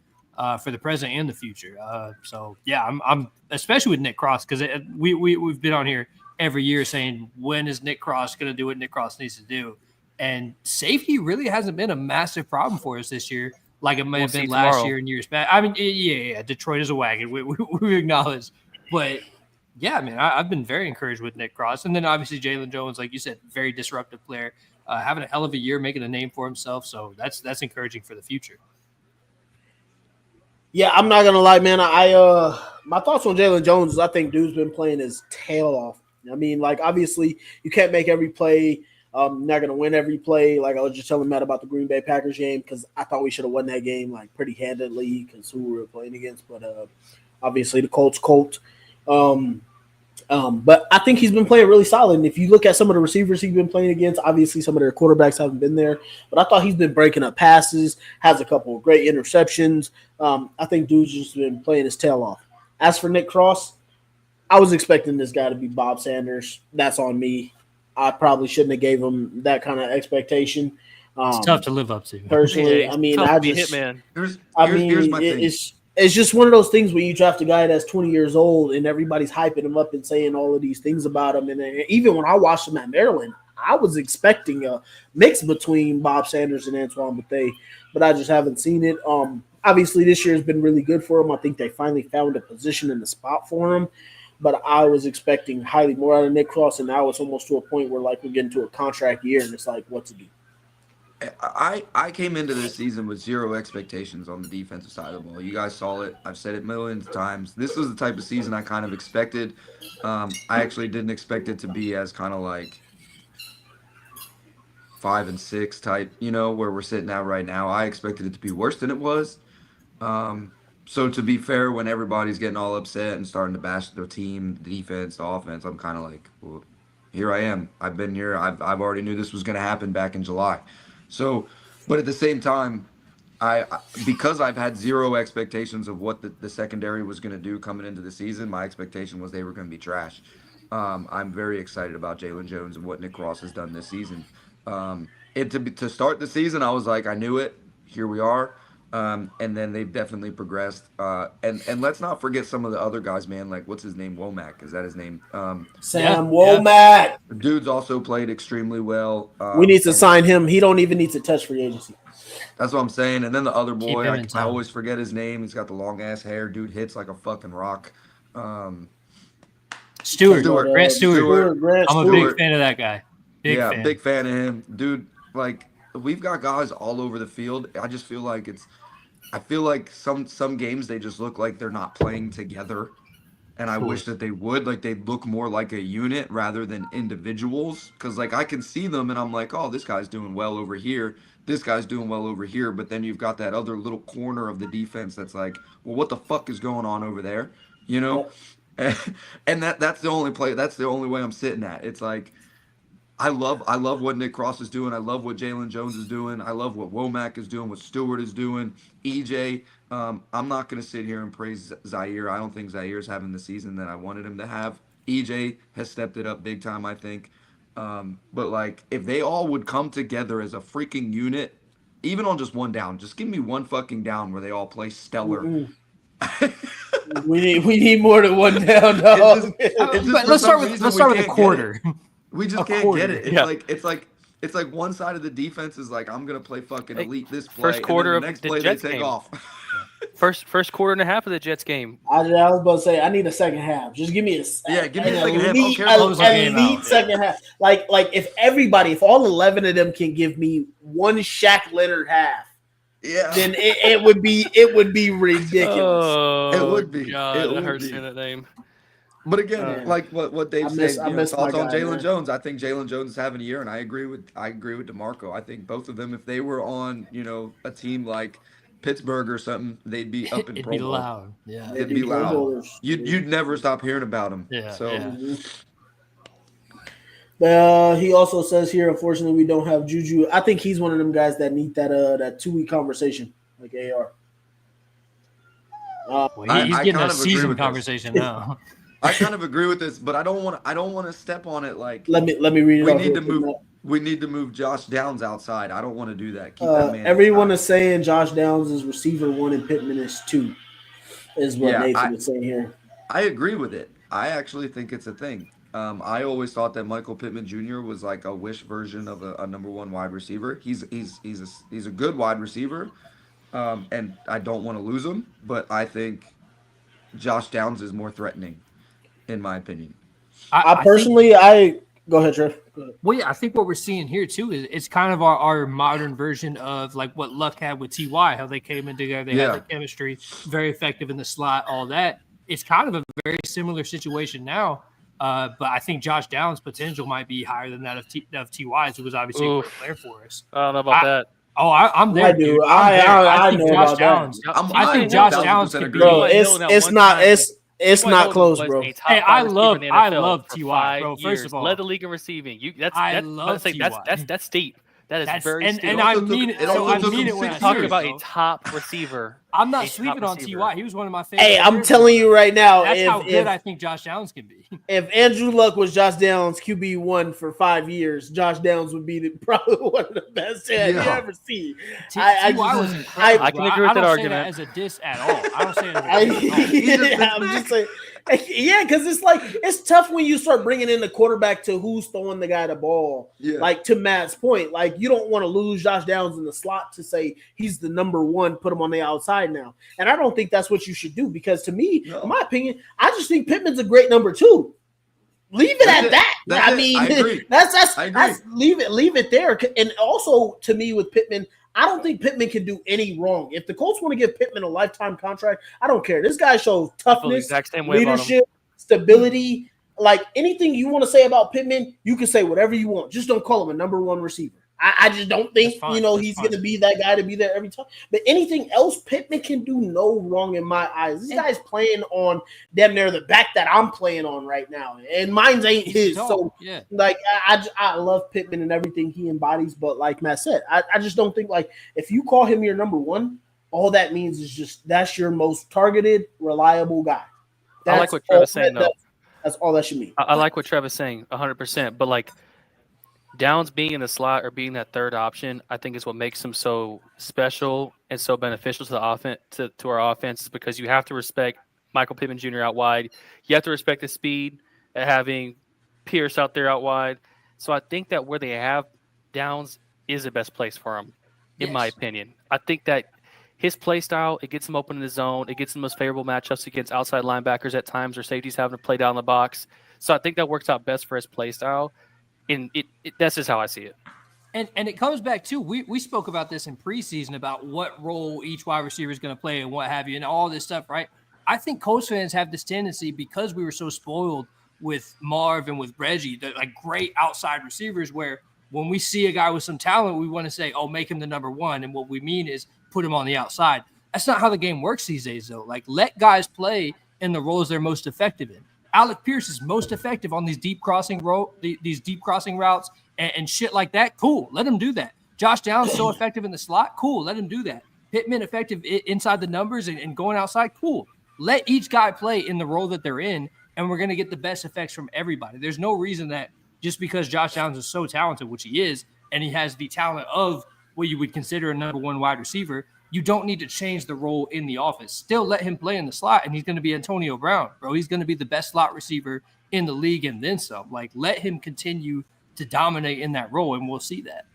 Speaker 3: for the present and the future. So yeah, I'm especially with Nick Cross because we've been on here every year saying when is Nick Cross going to do what Nick Cross needs to do, and safety really hasn't been a massive problem for us this year. Like it may have been last year and years back. I mean, yeah, Detroit is a wagon. We acknowledge. But, yeah, man, I've been very encouraged with Nick Cross. And then, obviously, Jalen Jones, like you said, very disruptive player, having a hell of a year, making a name for himself. So that's encouraging for the future.
Speaker 1: Yeah, I'm not going to lie, man. My thoughts on Jalen Jones is I think dude's been playing his tail off. I mean, like, obviously, you can't make every play. Not going to win every play. Like I was just telling Matt about the Green Bay Packers game because I thought we should have won that game like pretty handedly because who we were playing against. But obviously the Colts. But I think he's been playing really solid. And if you look at some of the receivers he's been playing against, obviously some of their quarterbacks haven't been there. But I thought he's been breaking up passes, has a couple of great interceptions. I think dude's just been playing his tail off. As for Nick Cross, I was expecting this guy to be Bob Sanders. That's on me. I probably shouldn't have gave him that kind of expectation.
Speaker 3: It's tough to live up to.
Speaker 1: Personally,
Speaker 2: yeah,
Speaker 1: I mean,
Speaker 2: Hitman.
Speaker 4: Here's my thing.
Speaker 1: It's just one of those things where you draft a guy that's 20 years old and everybody's hyping him up and saying all of these things about him. And even when I watched him at Maryland, I was expecting a mix between Bob Sanders and Antoine Bethea, but I just haven't seen it. Obviously, this year has been really good for him. I think they finally found a position in the spot for him. But I was expecting highly more out of Nick Cross, and now it's almost to a point where like we're getting to a contract year, and it's like what to do.
Speaker 4: I came into this season with zero expectations on the defensive side of the ball. You guys saw it. I've said it millions of times. This was the type of season I kind of expected. I actually didn't expect it to be as kind of like 5-6 type, where we're sitting at right now. I expected it to be worse than it was. So to be fair, when everybody's getting all upset and starting to bash the team, the defense, the offense, I'm kind of like, well, here I am. I've been here. I've already knew this was going to happen back in July. So, but at the same time, because I've had zero expectations of what the secondary was going to do coming into the season, my expectation was they were going to be trash. I'm very excited about Jalen Jones and what Nick Cross has done this season. To start the season, I was like, I knew it. Here we are. And then they've definitely progressed. And let's not forget some of the other guys, man. Like, what's his name? Womack. Is that his name?
Speaker 1: Sam Womack.
Speaker 4: The dude's also played extremely well.
Speaker 1: We need to sign him. He don't even need to touch free agency.
Speaker 4: That's what I'm saying. And then the other boy, I always forget his name. He's got the long-ass hair. Dude hits like a fucking rock.
Speaker 3: Stewart.
Speaker 4: Stewart.
Speaker 3: Grant Stewart.
Speaker 1: Grant
Speaker 3: I'm a big fan of that guy. Big fan
Speaker 4: of him, dude. Like we've got guys all over the field. I just feel like some games they just look like they're not playing together. And I wish that they would, like, they'd look more like a unit rather than individuals. Because, like, I can see them and I'm like, oh, this guy's doing well over here. This guy's doing well over here. But then you've got that other little corner of the defense that's like, well, what the fuck is going on over there? You know? And that's the only play. That's the only way I'm sitting at. It's like, I love what Nick Cross is doing. I love what Jalen Jones is doing. I love what Womack is doing, what Stewart is doing. EJ, I'm not going to sit here and praise Zaire. I don't think Zaire's having the season that I wanted him to have. EJ has stepped it up big time, I think. But, like, if they all would come together as a freaking unit, even on just one down, just give me one fucking down where they all play stellar.
Speaker 1: We need more than one down, dog.
Speaker 3: Let's start with a quarter.
Speaker 4: We just can't get it. It's like one side of the defense is like, I'm gonna play fucking elite this play.
Speaker 2: First quarter
Speaker 4: and
Speaker 2: of
Speaker 4: the next
Speaker 2: the
Speaker 4: play
Speaker 2: Jets
Speaker 4: they take
Speaker 2: game.
Speaker 4: off.
Speaker 2: First quarter and a half of the Jets game.
Speaker 1: I was about to say I need a second half. Just give me
Speaker 4: give me a second half.
Speaker 1: Elite second half. Like if all 11 of them can give me one Shaq Leonard half. Yeah, then it would be ridiculous.
Speaker 2: Oh,
Speaker 4: it would be.
Speaker 2: God, that hurts hearing that name.
Speaker 4: But again, like what Dave said, thoughts on Jalen Jones. I think Jalen Jones is having a year, and I agree with DeMarco. I think both of them, if they were on, a team like Pittsburgh or something, they'd be up in Pro Bowl.
Speaker 3: Loud. Yeah,
Speaker 4: it'd be loud. You'd never stop hearing about them.
Speaker 3: Yeah.
Speaker 4: So.
Speaker 3: Yeah.
Speaker 1: He also says here, unfortunately, we don't have Juju. I think he's one of them guys that need that 2-week conversation, like AR.
Speaker 3: He's getting a season conversation now.
Speaker 4: I kind of agree with this, but I don't want to step on it. Like
Speaker 1: let me read it.
Speaker 4: We need to move Josh Downs outside. I don't want to do that. Keep that man
Speaker 1: everyone
Speaker 4: outside.
Speaker 1: Is saying Josh Downs is receiver 1 and Pittman is 2. Is what Nathan is saying here.
Speaker 4: I agree with it. I actually think it's a thing. I always thought that Michael Pittman Jr. was like a wish version of a number 1 wide receiver. He's a good wide receiver, and I don't want to lose him. But I think Josh Downs is more threatening, in my opinion.
Speaker 1: I personally go ahead, Trev.
Speaker 3: Well, yeah, I think what we're seeing here too is it's kind of our modern version of like what Luck had with Ty, how they came in together, they had the chemistry, very effective in the slot, all that. It's kind of a very similar situation now. But I think Josh Downs' potential might be higher than that of Ty's, who was obviously a great player for us.
Speaker 2: I don't know about that.
Speaker 3: Oh, I'm there.
Speaker 1: I do.
Speaker 3: Dude.
Speaker 1: I know
Speaker 3: Josh
Speaker 1: about
Speaker 3: Downs.
Speaker 1: that.
Speaker 3: I think Josh Downs could be.
Speaker 1: Bro, it's not close, bro.
Speaker 3: Hey, I love Ty, bro. First of all,
Speaker 2: led the league in receiving. That's steep. That is very steep.
Speaker 3: And I mean it. So I mean it when I
Speaker 2: talk about a top receiver.
Speaker 3: I'm not sleeping on Ty. He was one of my favorites.
Speaker 1: Hey, I'm telling you right now.
Speaker 3: That's how good I think Josh Downs can be.
Speaker 1: If Andrew Luck was Josh Downs QB1 for 5 years, Josh Downs would be probably one of the best you ever see.
Speaker 3: I can
Speaker 2: agree with that argument.
Speaker 3: That as a diss at all. I don't say it as a diss.
Speaker 1: I'm just saying. Yeah, because it's tough when you start bringing in the quarterback to who's throwing the guy the ball. Yeah. Like to Matt's point, like you don't want to lose Josh Downs in the slot to say he's the number 1, put him on the outside now. And I don't think that's what you should do because to me, in my opinion, I just think Pittman's a great number 2. Leave it at that. I mean, I agree. That's leave it there. And also to me with Pittman, I don't think Pittman can do any wrong. If the Colts want to give Pittman a lifetime contract, I don't care. This guy shows toughness, leadership, stability. Like anything you want to say about Pittman, you can say whatever you want. Just don't call him a number 1 receiver. I just don't think, he's going to be that guy to be there every time. But anything else, Pittman can do no wrong in my eyes. This guy's playing on damn near the back that I'm playing on right now. And mine's ain't his. So, like, I love Pittman and everything he embodies. But like Matt said, I just don't think, like, if you call him your number 1, all that means is just that's your most targeted, reliable guy.
Speaker 2: I like what Trevor's saying, though.
Speaker 1: That's all that should mean.
Speaker 2: I like what Trevor's saying 100%. But, like, Downs being in the slot or being that third option, I think is what makes him so special and so beneficial to the offense, to our offense, is because you have to respect Michael Pittman Jr. out wide. You have to respect the speed at having Pierce out there out wide. So I think that where they have Downs is the best place for him, in my opinion. I think that his play style, it gets him open in the zone. It gets him most favorable matchups against outside linebackers at times or safeties having to play down the box. So I think that works out best for his play style. And that's just how I see it.
Speaker 3: And it comes back to, we spoke about this in preseason about what role each wide receiver is going to play and what have you and all this stuff, right? I think Colts fans have this tendency, because we were so spoiled with Marv and with Reggie, the like great outside receivers, where when we see a guy with some talent, we want to say, oh, make him the number one. And what we mean is put him on the outside. That's not how the game works these days, though. Like, let guys play in the roles they're most effective in. Alec Pierce is most effective on these deep crossing routes and shit like that. Cool. Let him do that. Josh Downs so effective in the slot. Cool. Let him do that. Pittman effective inside the numbers and going outside. Cool. Let each guy play in the role that they're in, and we're going to get the best effects from everybody. There's no reason that just because Josh Downs is so talented, which he is, and he has the talent of what you would consider a number one wide receiver, you don't need to change the role in the offense. Still let him play in the slot, and he's going to be Antonio Brown, bro. He's going to be the best slot receiver in the league and then some. Like, let him continue to dominate in that role, and we'll see that.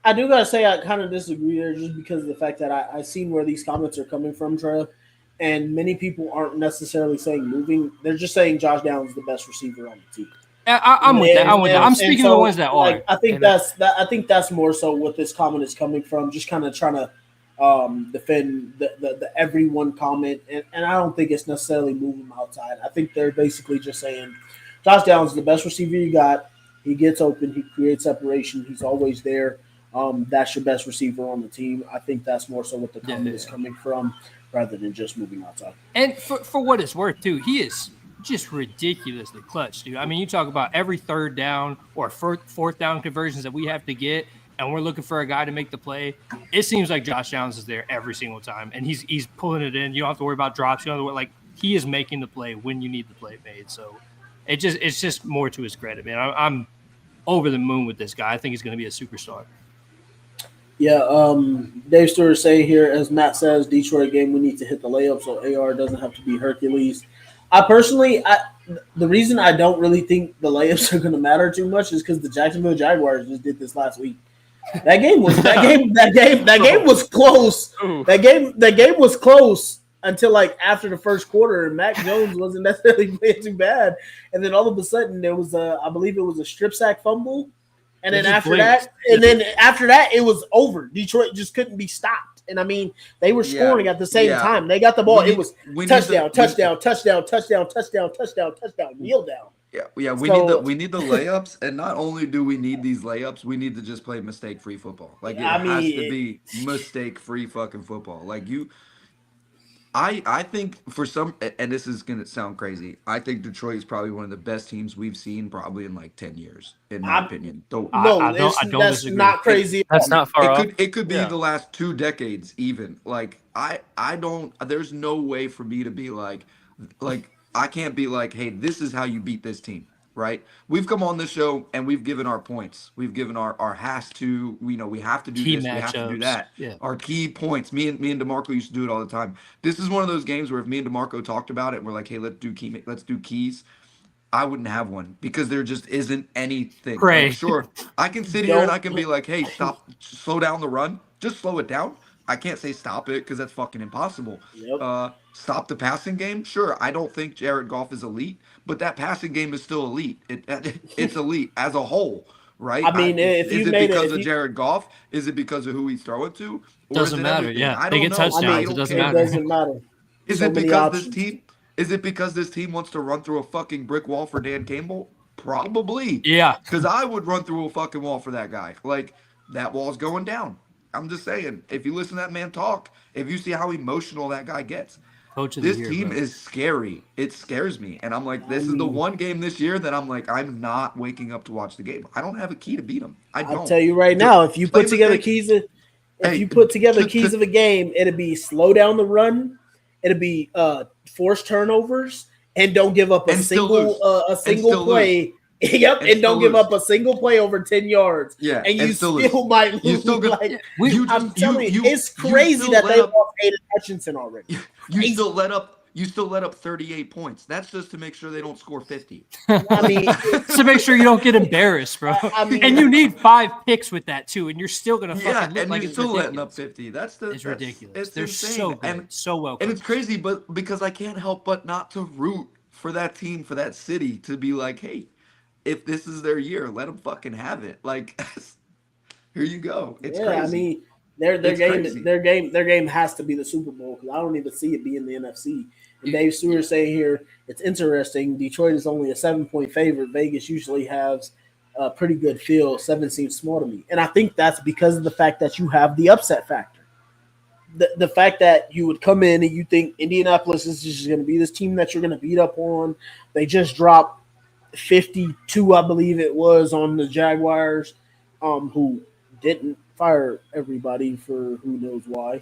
Speaker 1: I do got to say I kind of disagree there just because of the fact that I seen where these comments are coming from, Trev. And many people aren't necessarily saying moving. They're just saying Josh Downs is the best receiver on the team.
Speaker 3: I'm with that. I'm speaking of the ones that are.
Speaker 1: I think that's more so what this comment is coming from. Just kind of trying to defend the everyone comment, and I don't think it's necessarily moving him outside. I think they're basically just saying Josh Downs is the best receiver you got. He gets open. He creates separation. He's always there. That's your best receiver on the team. I think that's more so what the comment is coming from, rather than just moving outside.
Speaker 3: And for what it's worth, too, he is just ridiculously clutch, dude. I mean, you talk about every third down or fourth down conversions that we have to get, and we're looking for a guy to make the play. It seems like Josh Downs is there every single time, and he's pulling it in. You don't have to worry about drops. You don't have to worry, like, he is making the play when you need the play made. So it's just more to his credit, man. I'm over the moon with this guy. I think he's going to be a superstar.
Speaker 1: Yeah, Dave Stewart saying here, as Matt says, Detroit game, we need to hit the layup so AR doesn't have to be Hercules. I personally, the reason I don't really think the layups are going to matter too much is because the Jacksonville Jaguars just did this last week. That game was close. That game was close until like after the first quarter, and Mac Jones wasn't necessarily playing too bad. And then all of a sudden, there was I believe it was a strip sack fumble. And then after that, it was over. Detroit just couldn't be stopped. And I mean, they were scoring at the same time. They got the ball. It was touchdown, kneel down.
Speaker 4: Yeah. We need the layups, and not only do we need these layups, we need to just play mistake-free football. Like has to be mistake-free fucking football. Like I think for some, and this is going to sound crazy, I think Detroit is probably one of the best teams we've seen probably in like 10 years, in my opinion.
Speaker 1: That's not crazy.
Speaker 2: That's not far off.
Speaker 4: It could be the last 2 decades even. Like, there's no way for me to be like, I can't be like, hey, this is how you beat this team. Right? We've come on this show and we've given our points. We've given our has to, we have to do
Speaker 3: key
Speaker 4: this,
Speaker 3: matchups.
Speaker 4: We have to do that. Yeah. Our key points. Me and DeMarco used to do it all the time. This is one of those games where if me and DeMarco talked about it and we're like, hey, let's do keys, I wouldn't have one because there just isn't anything. Like, sure, I can sit here and I can be like, hey, slow down the run. Just slow it down. I can't say stop it because that's fucking impossible. Yep. Stop the passing game. Sure, I don't think Jared Goff is elite, but that passing game is still elite. It's elite as a whole, right?
Speaker 1: I mean, is it because
Speaker 4: of Jared Goff? Is it because of who he's throwing to?
Speaker 3: Doesn't matter. Yeah,
Speaker 4: I
Speaker 3: they get touchdowns. It doesn't matter.
Speaker 1: It doesn't matter.
Speaker 4: Is it because this team wants to run through a fucking brick wall for Dan Campbell? Probably.
Speaker 3: Yeah.
Speaker 4: Because I would run through a fucking wall for that guy. Like, that wall's going down. I'm just saying, if you listen to that man talk, if you see how emotional that guy gets, this team is scary. It scares me. And I'm like, this is the one game this year that I'm like, I'm not waking up to watch the game. I don't have a key to beat them. I'll
Speaker 1: tell you right now, if you put together keys of a game, it'll be slow down the run, it'll be forced turnovers, and don't give up a single play.
Speaker 4: Lose.
Speaker 1: Yep, and don't give up a single play over 10 yards.
Speaker 4: Yeah,
Speaker 1: and you still might lose.
Speaker 4: I'm telling you,
Speaker 1: it's crazy that they lost Aiden Hutchinson already.
Speaker 4: You still let up you still let up 38 points. That's just to make sure they don't score 50.
Speaker 1: I mean,
Speaker 3: to make sure you don't get embarrassed, bro.
Speaker 1: I mean,
Speaker 3: and you need 5 picks with that too, and you're still gonna fucking look
Speaker 4: and
Speaker 3: like
Speaker 4: you're
Speaker 3: it's
Speaker 4: still
Speaker 3: ridiculous.
Speaker 4: letting up 50. It's
Speaker 3: ridiculous.
Speaker 4: It's
Speaker 3: They're
Speaker 4: insane.
Speaker 3: so good,
Speaker 4: and
Speaker 3: so well coached.
Speaker 4: And it's crazy, but because I can't help but not to root for that team, for that city, to be like, hey, if this is their year, let them fucking have it. Like, here you go. It's crazy.
Speaker 1: I mean, their game has to be the Super Bowl because I don't even see it being the NFC. And Dave Stewart saying here, it's interesting. Detroit is only a 7-point favorite. Vegas usually has a pretty good feel. 7 seems small to me, and I think that's because of the fact that you have the upset factor. The fact that you would come in and you think Indianapolis is just going to be this team that you're going to beat up on. They just dropped 52, I believe it was, on the Jaguars, who didn't fire everybody for who knows why.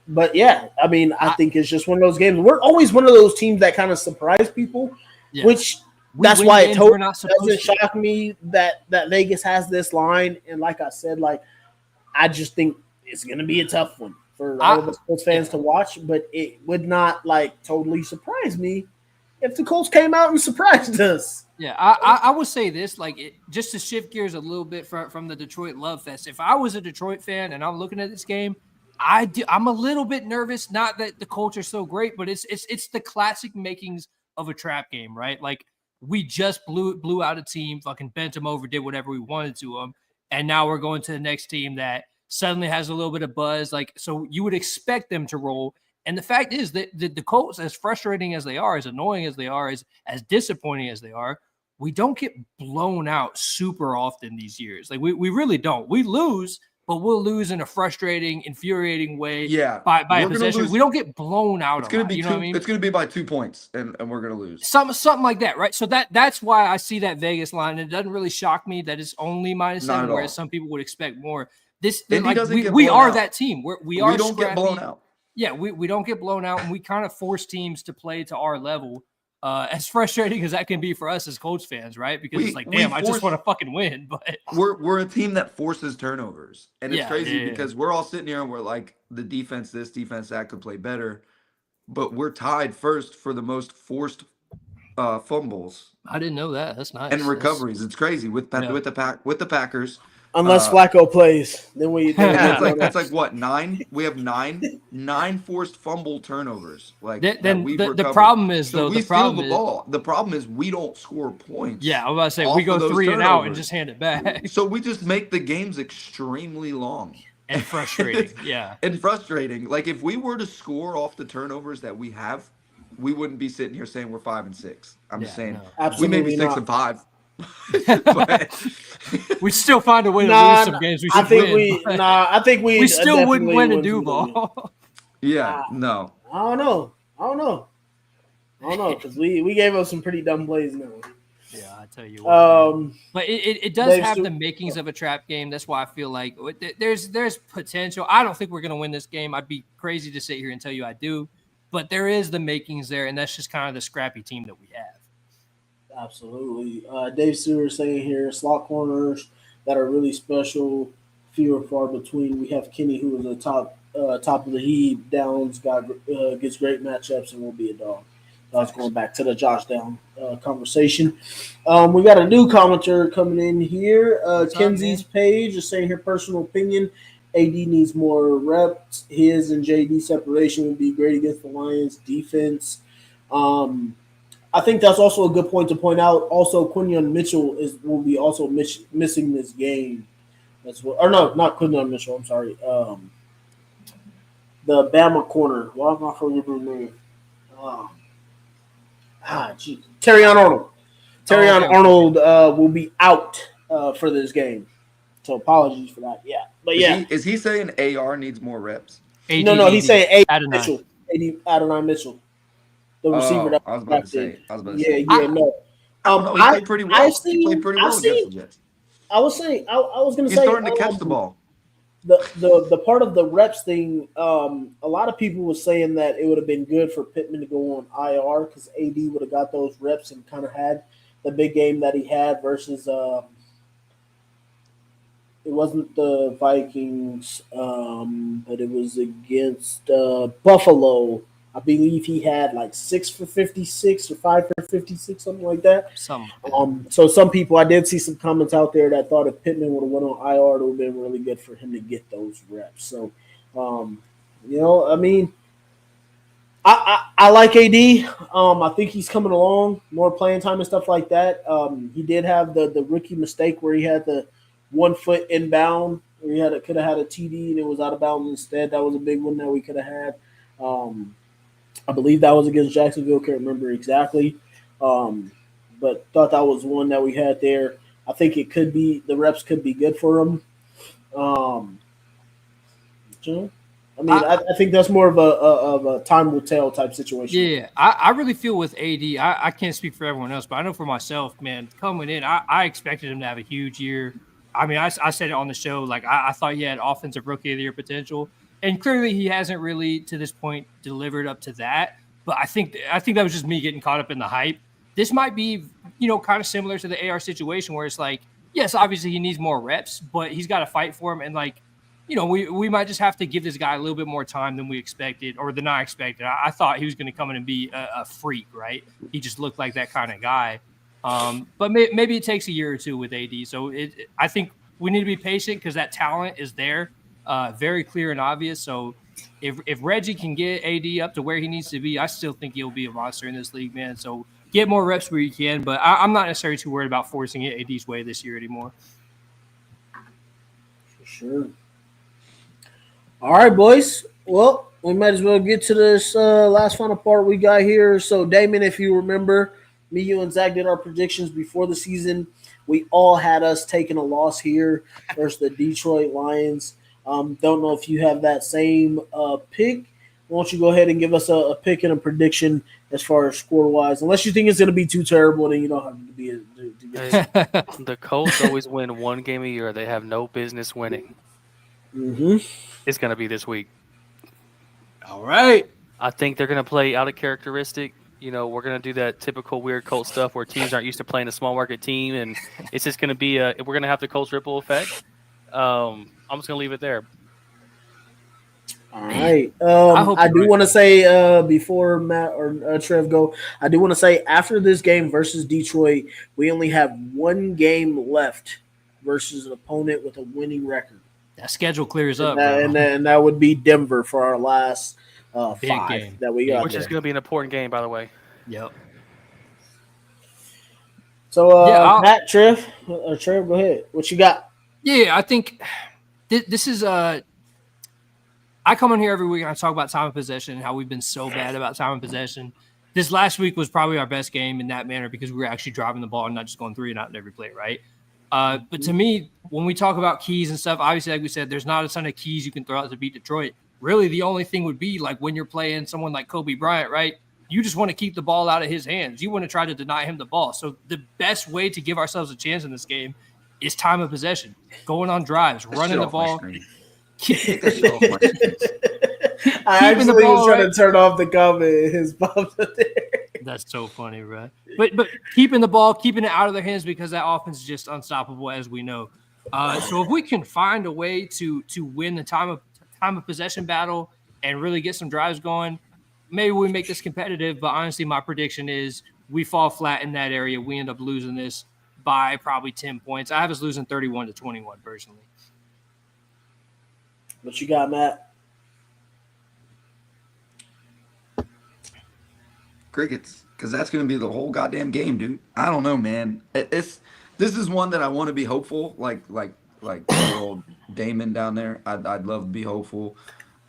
Speaker 1: But yeah, I mean, I think it's just one of those games. We're always one of those teams that kind of surprise people, which that's why it totally doesn't shock me that Vegas has this line. And like I said, like I just think it's going to be a tough one for all of the Colts fans to watch. But it would not like totally surprise me if the Colts came out and surprised us.
Speaker 3: Yeah, I will say this, like just to shift gears a little bit from the Detroit Love Fest. If I was a Detroit fan and I'm looking at this game, I'm a little bit nervous. Not that the Colts are so great, but it's the classic makings of a trap game, right? Like we just blew out a team, fucking bent them over, did whatever we wanted to them, and now we're going to the next team that suddenly has a little bit of buzz. Like so, you would expect them to roll. And the fact is that the Colts, as frustrating as they are, as annoying as they are, as disappointing as they are, we don't get blown out super often these years. Like we really don't. We lose, but we'll lose in a frustrating, infuriating way.
Speaker 4: Yeah,
Speaker 3: by a possession. We don't get blown out.
Speaker 4: It's going to be
Speaker 3: you know what I mean?
Speaker 4: It's going to be by 2 points, and we're going to lose.
Speaker 3: Something like that, right? So that's why I see that Vegas line. And it doesn't really shock me that it's only -7, whereas some people would expect more. We are that team. We don't
Speaker 4: get blown out.
Speaker 3: Yeah, we don't get blown out, and we kind of force teams to play to our level. As frustrating as that can be for us as Colts fans, right? Because it's like, damn, I just want to fucking win. But
Speaker 4: we're a team that forces turnovers, and it's crazy because we're all sitting here and we're like, the defense, this defense that could play better, but we're tied first for the most forced fumbles.
Speaker 3: I didn't know that. That's nice.
Speaker 4: And recoveries. It's crazy with the Packers.
Speaker 1: Unless Flacco plays, then we.
Speaker 4: It's like what 9? We have nine forced fumble turnovers. Like
Speaker 3: then the problem is though
Speaker 4: we steal the ball. The problem is we don't score points.
Speaker 3: Yeah, I was about to say we go 3 and out and just hand it back.
Speaker 4: So we just make the games extremely long
Speaker 3: and frustrating. Yeah,
Speaker 4: and frustrating. Like if we were to score off the turnovers that we have, we wouldn't be sitting here saying we're 5 and 6. I'm just saying we may be 6 and 5.
Speaker 3: But we still find a way to lose some games.
Speaker 1: I think we
Speaker 3: still wouldn't win in Duval.
Speaker 4: Yeah, no.
Speaker 1: I don't know because we gave up some pretty dumb plays now.
Speaker 3: Yeah, I tell you what. But it does have the makings of a trap game. That's why I feel like there's potential. I don't think we're gonna win this game. I'd be crazy to sit here and tell you I do, but there is the makings there, and that's just kind of the scrappy team that we have.
Speaker 1: Absolutely. Dave Stewart saying here, slot corners that are really special, few or far between. We have Kenny, who is a top of the heap. Downs gets great matchups and will be a dog. That's going back to the Josh Down conversation. We got a new commenter coming in here. Kenzie's page is saying here, personal opinion, AD needs more reps. His and JD separation would be great against the Lions defense. I think that's also a good point to point out. Also, Quinyon Mitchell will be also missing this game as well. Or no, not Quinyon Mitchell. I'm sorry. The Bama corner. Why am I forgetting the name? Terrion Arnold. Terrion Arnold will be out for this game. So apologies for that. Yeah, but
Speaker 4: is he saying AR needs more reps?
Speaker 1: No, he's saying Mitchell. Adonai Mitchell. The receiver that
Speaker 4: I was about to say. No.
Speaker 1: He played pretty well. He played pretty well against the Jets. I was going to say
Speaker 4: he's starting to catch the ball.
Speaker 1: The part of the reps thing, a lot of people were saying that it would have been good for Pittman to go on IR because AD would have got those reps and kind of had the big game that he had versus it wasn't the Vikings, but it was against Buffalo. I believe he had like 6 for 56 or 5 for 56, something like that. So some people, I did see some comments out there that thought if Pittman would have went on IR, it would have been really good for him to get those reps. So, I mean, I like AD. I think he's coming along, more playing time and stuff like that. He did have the rookie mistake where he had the 1 foot inbound, where he could have had a TD and it was out of bounds instead. That was a big one that we could have had. I believe that was against Jacksonville. Can't remember exactly, but thought that was one that we had there. I think the reps could be good for him. I think that's more of a time will tell type situation.
Speaker 3: Yeah, I really feel with AD. I can't speak for everyone else, but I know for myself, man, coming in, I expected him to have a huge year. I mean, I said it on the show. Like, I thought he had offensive rookie of the year potential. And clearly he hasn't really, to this point, delivered up to that. But I think that was just me getting caught up in the hype. This might be, kind of similar to the AR situation where it's like, yes, obviously he needs more reps, but he's got to fight for them. And like, we might just have to give this guy a little bit more time than we expected or than I expected. I thought he was going to come in and be a freak, right? He just looked like that kind of guy. But maybe it takes a year or two with AD. So I think we need to be patient because that talent is there. Very clear and obvious. So if Reggie can get AD up to where he needs to be, I still think he'll be a monster in this league, man. So get more reps where you can, but I'm not necessarily too worried about forcing it AD's way this year anymore.
Speaker 1: For sure. All right, boys. Well, we might as well get to this last final part we got here. So, Damon, if you remember, me, you, and Zach did our predictions before the season. We all had us taking a loss here versus the Detroit Lions. Don't know if you have that same pick. Why don't you go ahead and give us a pick and a prediction as far as score-wise? Unless you think it's going to be too terrible, then you don't have to be it.
Speaker 2: The Colts always win one game a year. They have no business winning.
Speaker 1: Mm-hmm.
Speaker 2: It's going to be this week.
Speaker 3: All right.
Speaker 2: I think they're going to play out of characteristic. We're going to do that typical weird Colts stuff where teams aren't used to playing a small market team, and it's just going to be we're going to have the Colts ripple effect. I'm just going to leave it there.
Speaker 1: All right. I do want to say before Matt or Trev go, I do want to say after this game versus Detroit, we only have one game left versus an opponent with a winning record.
Speaker 3: That schedule clears up,
Speaker 1: and that would be Denver for our last
Speaker 3: big
Speaker 1: 5
Speaker 3: game
Speaker 1: that we got.
Speaker 2: Which is going to be an important game, by the way.
Speaker 3: Yep.
Speaker 1: So, Matt, Trev, go ahead. What you got?
Speaker 3: Yeah, I think this is I come on here every week and I talk about time of possession and how we've been so bad about time of possession. This last week was probably our best game in that manner because we were actually driving the ball and not just going 3 and out in every play, right? But to me, when we talk about keys and stuff, obviously, like we said, there's not a ton of keys you can throw out to beat Detroit. Really, the only thing would be like when you're playing someone like Kobe Bryant, right? You just want to keep the ball out of his hands. You want to try to deny him the ball. So the best way to give ourselves a chance in this game is time of possession, going on drives, running the ball.
Speaker 1: I actually was trying to turn off the comment. His popped up there.
Speaker 3: That's so funny, right? But keeping the ball, keeping it out of their hands because that offense is just unstoppable, as we know. So if we can find a way to win the time of possession battle and really get some drives going, maybe we make this competitive. But honestly, my prediction is we fall flat in that area. We end up losing this by probably 10 points. I have us losing 31-21 personally.
Speaker 1: What you got, Matt?
Speaker 4: Crickets, because that's going to be the whole goddamn game, dude. I don't know, man. This is one that I want to be hopeful, like old Damon down there. I'd love to be hopeful,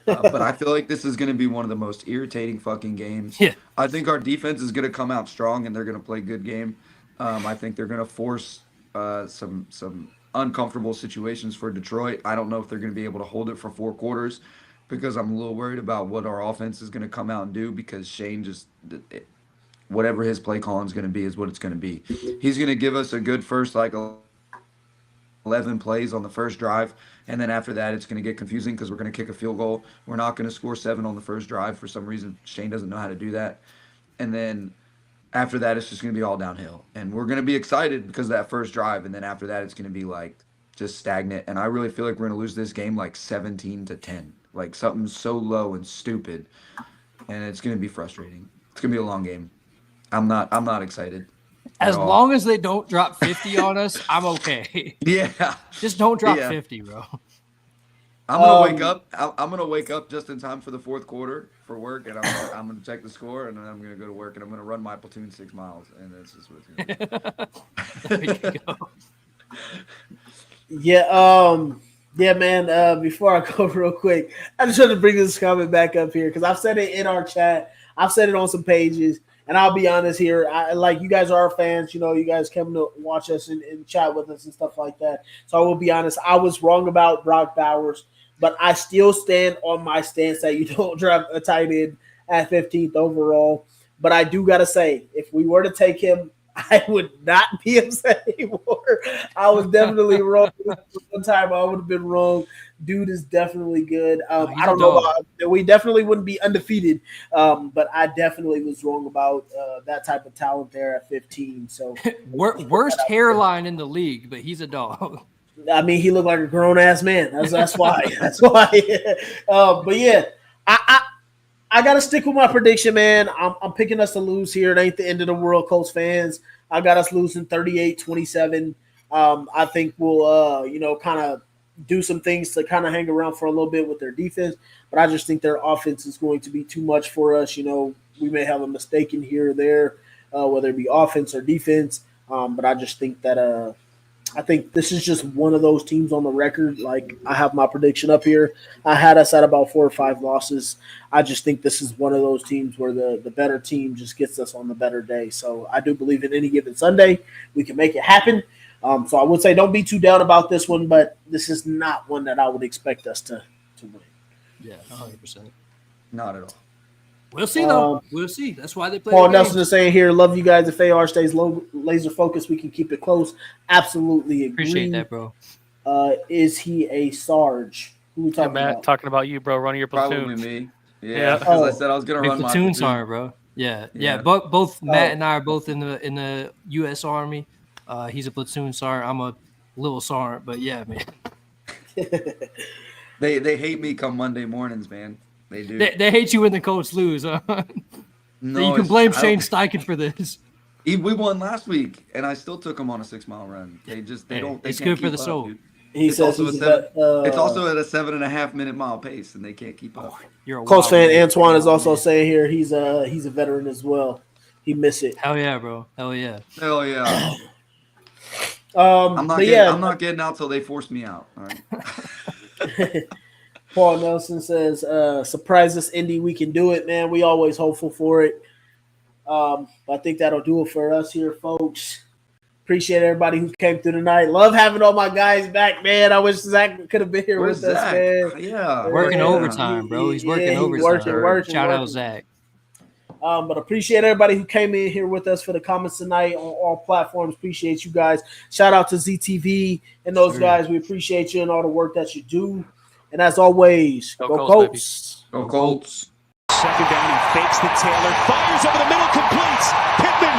Speaker 4: but I feel like this is going to be one of the most irritating fucking games.
Speaker 3: Yeah.
Speaker 4: I think our defense is going to come out strong and they're going to play good game. I think they're going to force some uncomfortable situations for Detroit. I don't know if they're going to be able to hold it for 4 quarters because I'm a little worried about what our offense is going to come out and do because Shane just whatever his play calling is going to be is what it's going to be. He's going to give us a good first 11 plays on the first drive, and then after that it's going to get confusing because we're going to kick a field goal. We're not going to score 7 on the first drive for some reason. Shane doesn't know how to do that. And then after that, it's just going to be all downhill. And we're going to be excited because of that first drive. And then after that, it's going to be just stagnant. And I really feel like we're going to lose this game 17-10. Something so low and stupid. and it's going to be frustrating. It's going to be a long game. I'm not excited.
Speaker 3: As long as they don't drop 50 on us, I'm okay.
Speaker 4: Yeah.
Speaker 3: Just don't drop 50, bro.
Speaker 4: I'm gonna wake up just in time for the fourth quarter for work, and I'm gonna check the score, and then I'm gonna go to work, and I'm gonna run my platoon 6 miles, and that's just what it's gonna be.
Speaker 3: There you go.
Speaker 1: Yeah, man. Before I go real quick, I just want to bring this comment back up here because I've said it in our chat. I've said it on some pages, and I'll be honest here. You guys are our fans. You know, you guys come to watch us and chat with us and stuff like that. So I will be honest. I was wrong about Brock Bowers, but I still stand on my stance that you don't draft a tight end at 15th overall. But I do got to say, if we were to take him, I would not be upset anymore. I was definitely wrong. One time I would have been wrong. Dude is definitely good. I don't know about, we definitely wouldn't be undefeated, but I definitely was wrong about that type of talent there at 15. So
Speaker 3: worst hairline in the league, but he's a dog.
Speaker 1: I mean, he looked like a grown ass man. That's why. That's why. But yeah, I got to stick with my prediction, man. I'm picking us to lose here. It ain't the end of the world, Colts fans. I got us losing 38-27. I think we'll, kind of do some things to kind of hang around for a little bit with their defense. But I just think their offense is going to be too much for us. You know, we may have a mistake in here or there, whether it be offense or defense. But I just think that I think this is just one of those teams on the record. Like, I have my prediction up here. I had us at about 4 or 5 losses. I just think this is one of those teams where the better team just gets us on the better day. So I do believe in any given Sunday we can make it happen. So I would say don't be too down about this one, but this is not one that I would expect us to win.
Speaker 3: Yeah, 100%.
Speaker 4: Not at all.
Speaker 3: We'll see, though. We'll see. That's why they play.
Speaker 1: Paul Nelson is saying here, love you guys. If AR stays laser focused, we can keep it close. Absolutely agree.
Speaker 3: Appreciate that, bro.
Speaker 1: Is he a Sarge? Who we talking
Speaker 2: Matt,
Speaker 1: about?
Speaker 2: talking about you, bro, running your platoon.
Speaker 4: Probably me. Yeah, because I said I was going to run my
Speaker 3: platoon sergeant, bro. Yeah. Both Matt and I are both in the U.S. Army. He's a platoon sergeant. I'm a little sergeant, but yeah, man.
Speaker 4: They hate me come Monday mornings, man. They do.
Speaker 3: They hate you when the Colts lose. Huh?
Speaker 4: No,
Speaker 3: you can blame Shane Steichen for this.
Speaker 4: We won last week, and I still took them on a 6-mile run. They don't. They
Speaker 3: it's
Speaker 4: can't
Speaker 3: good for the
Speaker 4: keep
Speaker 3: soul.
Speaker 4: up,
Speaker 1: He
Speaker 4: it's
Speaker 1: says
Speaker 4: it's also at a 7.5 minute mile pace, and they can't keep up.
Speaker 3: You're a
Speaker 1: Colts fan
Speaker 3: man.
Speaker 1: Antoine is also saying here he's a veteran as well. He missed it.
Speaker 3: Hell yeah, bro. Hell yeah.
Speaker 4: Hell yeah. I'm not getting out till they force me out. All right.
Speaker 1: Paul Nelson says, surprise us, Indy. We can do it, man. We always hopeful for it. I think that'll do it for us here, folks. Appreciate everybody who came through tonight. Love having all my guys back, man. I wish Zach could have been here with us, man.
Speaker 4: Yeah.
Speaker 3: Working overtime, bro. He's working overtime.
Speaker 1: Working.
Speaker 3: Shout out Zach.
Speaker 1: But appreciate everybody who came in here with us for the comments tonight on all platforms. Appreciate you guys. Shout out to ZTV and those guys. We appreciate you and all the work that you do. And as always, go Colts.
Speaker 4: Go Colts.
Speaker 5: Second down, he fakes the Taylor, fires over the middle, completes. Pittman